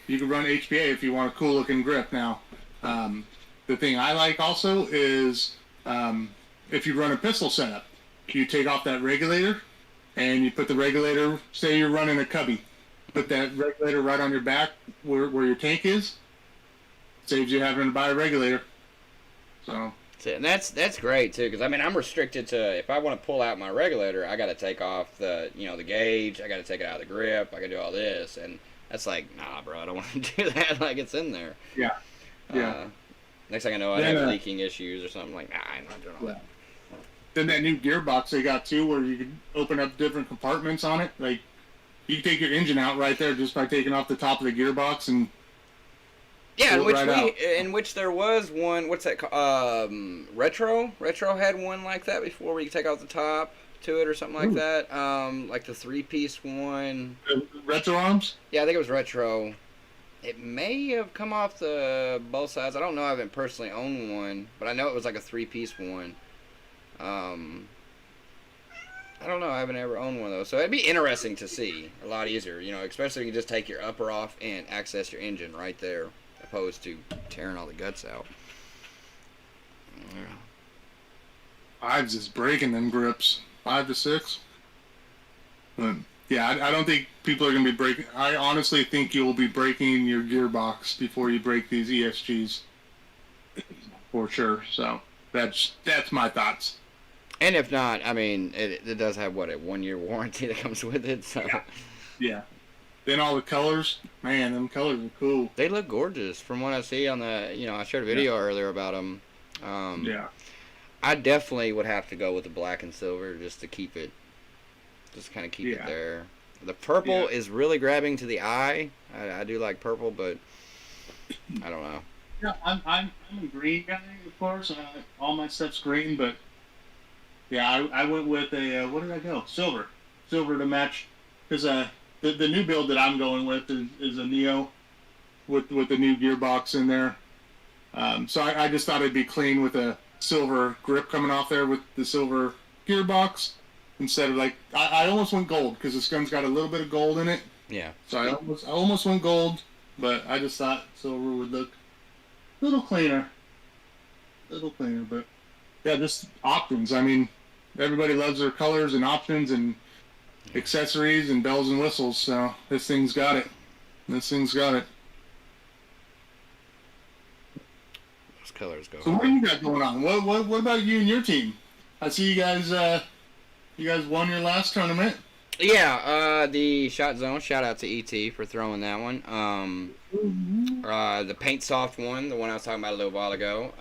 You can run HPA if you want a cool looking grip. Now, the thing I like also is if you run a pistol setup, you take off that regulator and you put the regulator. Say you're running a cubby, put that regulator right on your back where your tank is. Saves you having to buy a regulator. So. And that's great too, because I mean I'm restricted to, if I want to pull out my regulator, I got to take off the gauge, I got to take it out of the grip, I got to do all this, and that's like, nah, bro, I don't want to do that. Like, it's in there. Yeah. Next thing I know, I have leaking issues or something. Like, nah, I'm not doing all that. Then that new gearbox they got too, where you can open up different compartments on it. Like, you can take your engine out right there just by taking off the top of the gearbox and. Yeah, in which there was one. What's that called? Retro had one like that before, where you take out the top to it or something like that. Like the 3-piece one. Retro arms. Yeah, I think it was Retro. It may have come off the both sides. I don't know. I haven't personally owned one, but I know it was like a 3-piece one. I don't know. I haven't ever owned one of those, so it'd be interesting to see. A lot easier, you know, especially if you can just take your upper off and access your engine right there, opposed to tearing all the guts out. Ives is breaking them grips, 5 to 6. But yeah, I don't think people are gonna be breaking. I honestly think you'll be breaking your gearbox before you break these ESGs, for sure. So that's my thoughts. And if not, I mean, it does have what, a 1-year warranty that comes with it. So yeah. Then all the colors, man, them colors are cool. They look gorgeous from what I see on the, you know, I shared a video earlier about them. I definitely would have to go with the black and silver just to keep it, just kind of keep it there. The purple is really grabbing to the eye. I do like purple, but I don't know. Yeah, I'm a green guy, of course. All my stuff's green, but yeah, I went with a, what did I go? Silver to match, because the new build that I'm going with is a Neo with the new gearbox in there. So I just thought it'd be clean with a silver grip coming off there with the silver gearbox instead of like I almost went gold because this gun's got a little bit of gold in it. Yeah. So I almost went gold, but I just thought silver would look a little cleaner. But yeah, just options. I mean, everybody loves their colors and options and accessories and bells and whistles. So this thing's got it. Those colors go. So what do you got going on? What about you and your team? I see you guys. You guys won your last tournament. Yeah, the Shot Zone. Shout out to ET for throwing that one. The Paint Soft one, the one I was talking about a little while ago.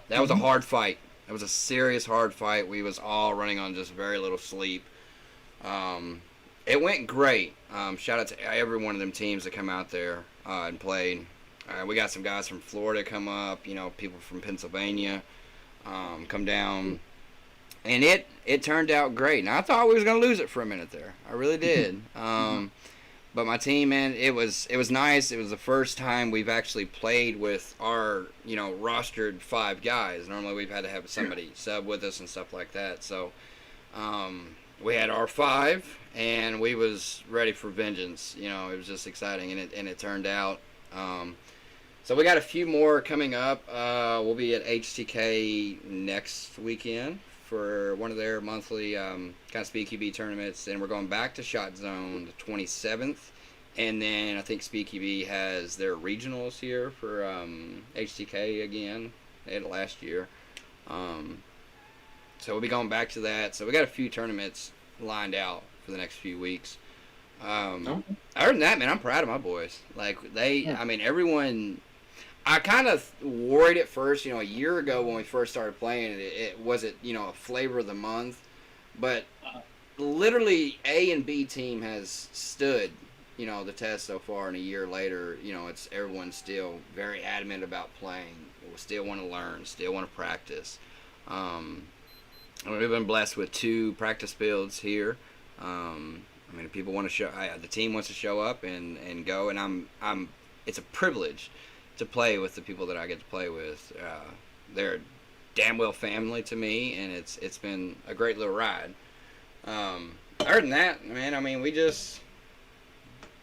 That was a hard fight. It was a serious hard fight. We was all running on just very little sleep. It went great. Shout out to every one of them teams that come out there and played. We got some guys from Florida come up. You know, people from Pennsylvania come down. And it turned out great. Now, I thought we was going to lose it for a minute there. I really did. But my team, man, it was nice. It was the first time we've actually played with our, rostered 5 guys. Normally we've had to have somebody sub with us and stuff like that. So we had our 5, and we was ready for vengeance. It was just exciting, and it turned out. So we got a few more coming up. We'll be at HTK next weekend for one of their monthly kind of SpeedQB tournaments, and we're going back to Shot Zone the 27th, and then I think SpeedQB has their regionals here for HTK again. They had it last year, so we'll be going back to that. So we got a few tournaments lined out for the next few weeks. Other than that, man, I'm proud of my boys. Like everyone. I kind of worried at first, a year ago when we first started playing, it wasn't, a flavor of the month. But literally A and B team has stood, the test so far. And a year later, it's everyone's still very adamant about playing. We still want to learn, still want to practice. We've been blessed with 2 practice builds here. If people want to show, the team wants to show up and go, and it's a privilege to play with the people that I get to play with. They're damn well family to me, and it's been a great little ride. Other than that, man, we just,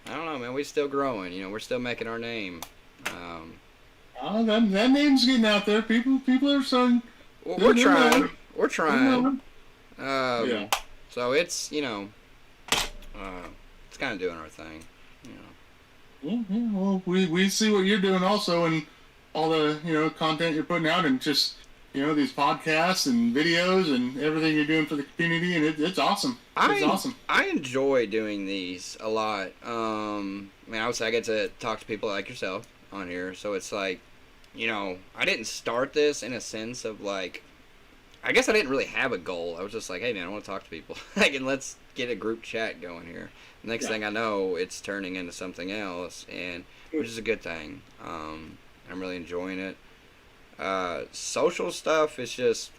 I don't know, man, we're still growing. We're still making our name. That name's getting out there. People are starting. Well, we're trying. We're trying. Yeah. So it's it's kind of doing our thing. Yeah, well, we see what you're doing also, and all the content you're putting out, and just these podcasts and videos and everything you're doing for the community, and it's awesome. It's awesome. I enjoy doing these a lot. I would say I get to talk to people like yourself on here, so it's like, I didn't start this in a sense of like, I guess I didn't really have a goal. I was just like, hey man, I want to talk to people, and let's get a group chat going here. Next thing I know, it's turning into something else, and which is a good thing. I'm really enjoying it. Social stuff is just,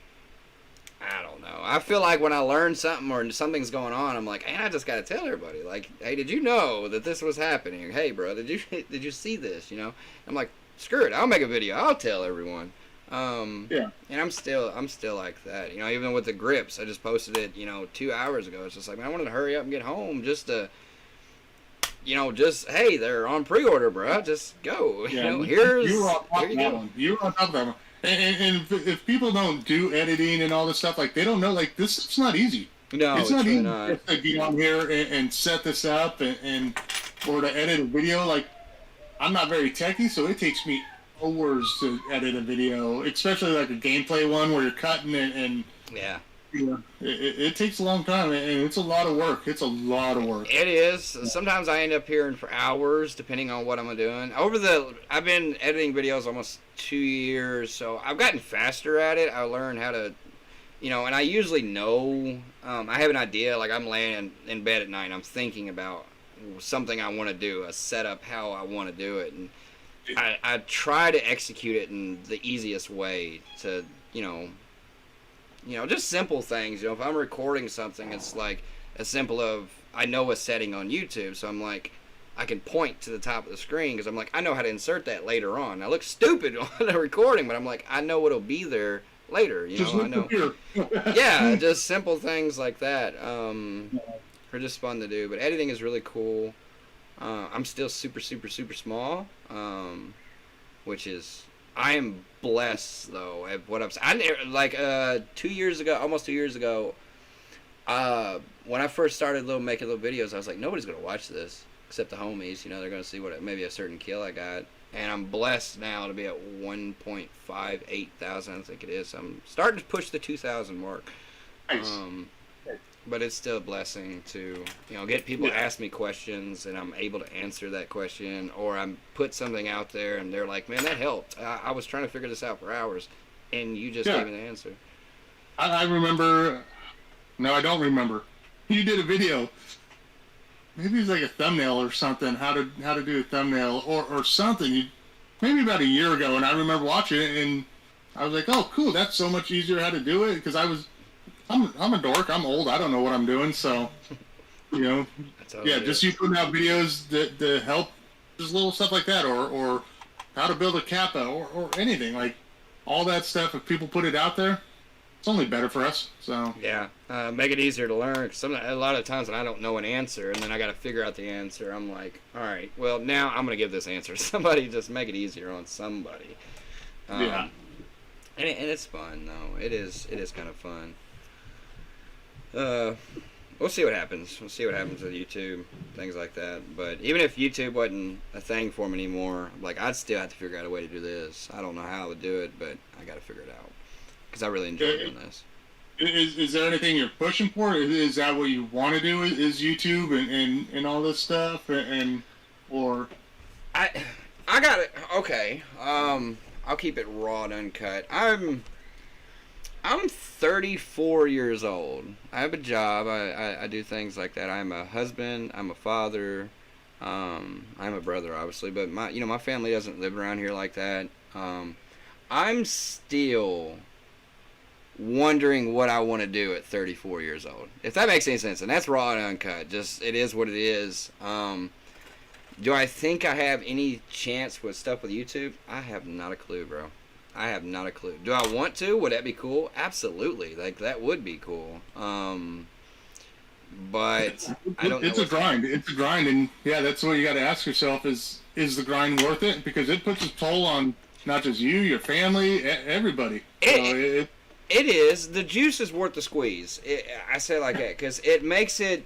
I don't know. I feel like when I learn something or something's going on, I'm like, hey, I just gotta tell everybody. Like, hey, did you know that this was happening? Hey, bro, did you see this? I'm like, screw it, I'll make a video. I'll tell everyone. And I'm still like that. Even with the grips, I just posted it, 2 hours ago. It's just like, man, I wanted to hurry up and get home just to, hey, they're on pre-order, bro. Just go. Yeah, here you you were on top of that go. one. You were on top of that one. And if people don't do editing and all this stuff, like, they don't know, like, it's not easy. No, it's not easy not. to get on here and set this up and or to edit a video. Like, I'm not very techy, so it takes me hours to edit a video, especially like a gameplay one where you're cutting it, and it takes a long time, and it's a lot of work. It is. Sometimes I end up here for hours, depending on what I'm doing. I've been editing videos almost 2 years, so I've gotten faster at it. I learned how to, and I usually know. I have an idea. Like, I'm laying in bed at night, and I'm thinking about something I want to do, a setup, how I want to do it, and I try to execute it in the easiest way to, just simple things. If I'm recording something, it's like as simple of, I know a setting on YouTube, so I'm like, I can point to the top of the screen because I'm like, I know how to insert that later on. I look stupid on the recording, but I'm like, I know it'll be there later. You know, I know. Yeah, just simple things like that are just fun to do. But editing is really cool. I'm still super, super, super small, which is I am blessed though at what like 2 years ago, almost 2 years ago. When I first started making little videos, I was like, nobody's gonna watch this except the homies. You know, they're gonna see maybe a certain kill I got. And I'm blessed now to be at 1.58 thousand, I think it is. I'm starting to push the 2,000 mark. Nice. But it's still a blessing to, get people to ask me questions and I'm able to answer that question, or I put something out there and they're like, man, that helped. I was trying to figure this out for hours and you just gave me the answer. I remember. No, I don't remember. You did a video. Maybe it was like a thumbnail or something. How to do a thumbnail or something. Maybe about a year ago, and I remember watching it, and I was like, "Oh, cool! That's so much easier how to do it." Because I'm a dork. I'm old. I don't know what I'm doing. So, just you putting out videos that help, just little stuff like that, or how to build a kappa, or anything like all that stuff. If people put it out there, it's only better for us. So make it easier to learn. A lot of times when I don't know an answer and then I got to figure out the answer, I'm like, all right, well now I'm gonna give this answer. Somebody just make it easier on somebody. And it's fun though. It is kind of fun. We'll see what happens. We'll see what happens with YouTube, things like that. But even if YouTube wasn't a thing for me anymore, like I'd still have to figure out a way to do this. I don't know how I would do it, but I got to figure it out. Because I really enjoy doing this. Is there anything you're pushing for? Is that what you want to do? Is YouTube and all this stuff or? I got it. Okay. I'll keep it raw and uncut. I'm 34 years old. I have a job. I do things like that. I'm a husband. I'm a father. I'm a brother, obviously, but my family doesn't live around here like that. I'm still wondering what I want to do at 34 years old, if that makes any sense. And that's raw and uncut. Just it is what it is. Do I think I have any chance with stuff with YouTube? I have not a clue, bro. I have not a clue. Do I want to? Would that be cool? Absolutely. Like that would be cool. But I don't know. It's a grind. It's a grind, and that's what you got to ask yourself: is the grind worth it? Because it puts a toll on not just you, your family, everybody. It is. The juice is worth the squeeze. I say it like that because it makes it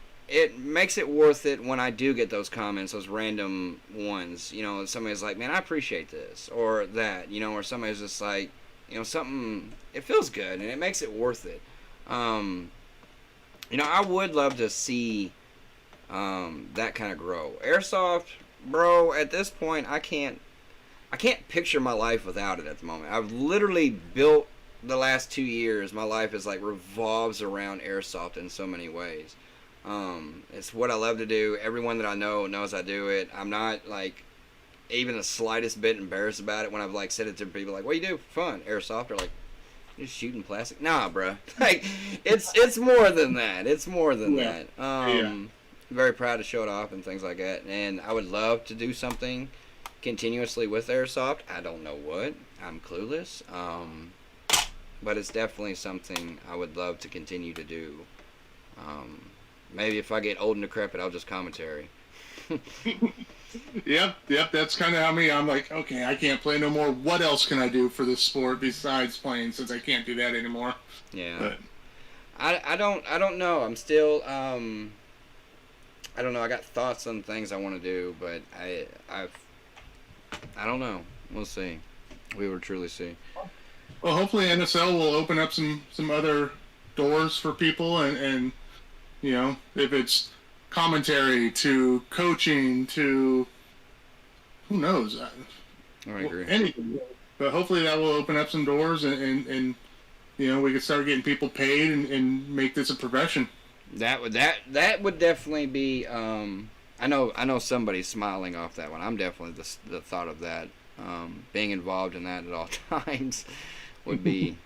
worth it when I do get those comments, those random ones. Somebody's like, man, I appreciate this or that, or somebody's just like, something, it feels good and it makes it worth it. I would love to see that kind of grow. Airsoft, bro, at this point, I can't picture my life without it at the moment. I've literally built the last 2 years, my life is like revolves around Airsoft in so many ways. It's what I love to do. Everyone that I know knows I do it. I'm not like even the slightest bit embarrassed about it when I've like said it to people like, what do you do for fun? Airsoft? Or like, you're shooting plastic? Nah, bro. Like it's more than that. It's more than that. Very proud to show it off and things like that. And I would love to do something continuously with Airsoft. I don't know what. I'm clueless. But it's definitely something I would love to continue to do. Maybe if I get old and decrepit, I'll just commentary. Yep. That's kind of how I'm like, okay, I can't play no more. What else can I do for this sport besides playing? Since I can't do that anymore. Yeah. But I don't know. I'm still I don't know. I got thoughts on things I want to do, but I don't know. We'll see. We will truly see. Well, hopefully NSL will open up some other doors for people, and if it's commentary to coaching to who knows. I agree. Anything. But hopefully that will open up some doors, and we can start getting people paid and make this a profession. That would definitely be. I know somebody's smiling off that one. I'm definitely the thought of that. Being involved in that at all times would be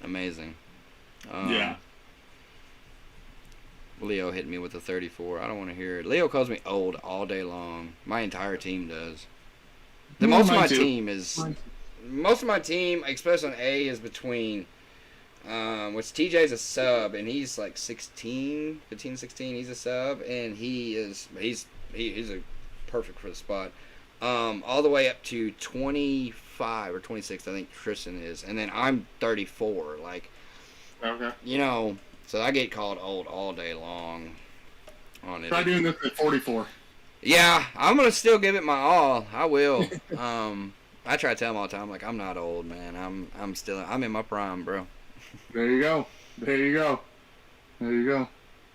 amazing. Leo hit me with a 34. I don't want to hear it. Leo calls me old all day long. My entire team does. Most of my team, especially on A, is between, which TJ's a sub, and he's like 16, 15, 16. He's a sub, and he's a perfect for the spot. All the way up to 25 or 26, I think Tristan is, and then I'm 34. Like, okay, so I get called old all day long on it. Try doing this at 44. Yeah, I'm gonna still give it my all. I will. I try to tell him all the time, like, I'm not old, man. I'm in my prime, bro. There you go.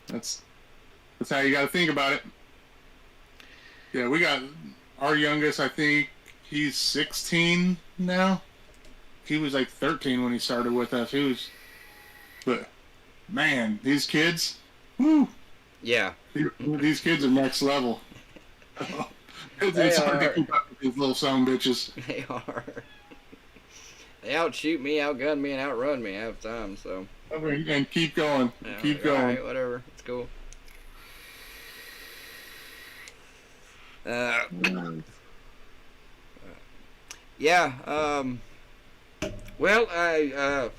That's how you got to think about it. Yeah, we got our youngest. I think he's 16 now. He was like 13 when he started with us. But man, these kids, whoo. Yeah. These kids are next level. It's hard to keep up with these little son of bitches. They are. They outshoot me, outgun me, and outrun me half the time, so. And keep going. Keep going. Alright, whatever. It's cool. Well, I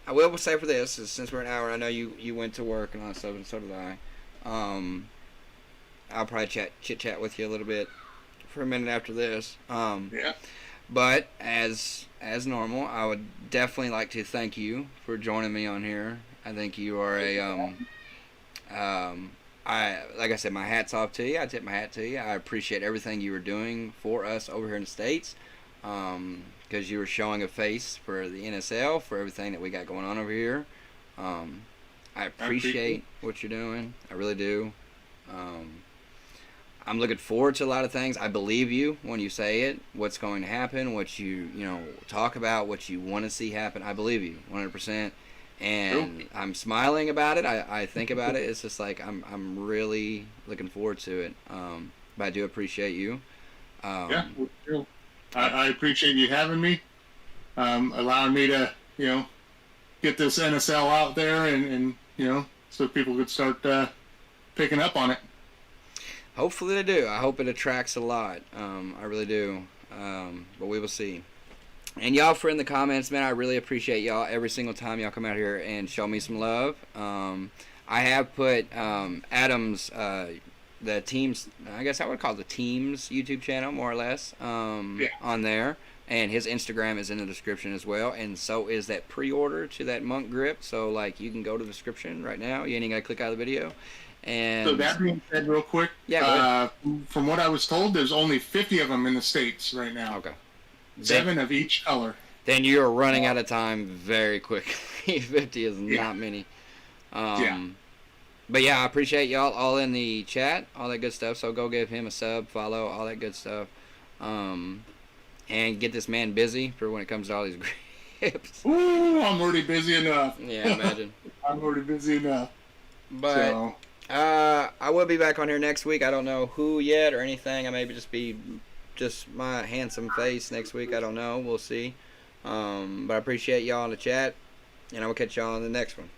will say for this, since we're an hour, I know you went to work and all that stuff, and so did I. I'll probably chit chat with you a little bit for a minute after this. Yeah. But as normal, I would definitely like to thank you for joining me on here. I think you are like I said, my hat's off to you. I tip my hat to you. I appreciate everything you were doing for us over here in the States, because you were showing a face for the NSL, for everything that we got going on over here. I appreciate what you're doing. I really do. I'm looking forward to a lot of things. I believe you when you say it, what's going to happen, what you talk about, what you want to see happen. I believe you 100%. And Cool. I'm smiling about it. I think about it. It's just like I'm really looking forward to it. But I do appreciate you. Yeah, I appreciate you having me, allowing me to get this NSL out there and so people could start picking up on it. Hopefully they do. I hope it attracts a lot. I really do. But we will see. And y'all for in the comments, man, I really appreciate y'all every single time y'all come out here and show me some love. I have put Adam's, the team's, I guess I would call it the team's YouTube channel, more or less, on there. And his Instagram is in the description as well. And so is that pre-order to that monk grip. So, like, you can go to the description right now. You ain't got to click out of the video. And so that being said, real quick, from what I was told, there's only 50 of them in the States right now. Okay. 7 of each color. Then you're running out of time very quickly. 50 is not many. But yeah, I appreciate y'all all in the chat, all that good stuff. So go give him a sub, follow, all that good stuff. And get this man busy for when it comes to all these grips. Ooh, I'm already busy enough. Yeah, imagine. I'm already busy enough. But I will be back on here next week. I don't know who yet or anything. I may just be my handsome face next week. I don't know. We'll see. But I appreciate y'all in the chat, and I will catch y'all on the next one.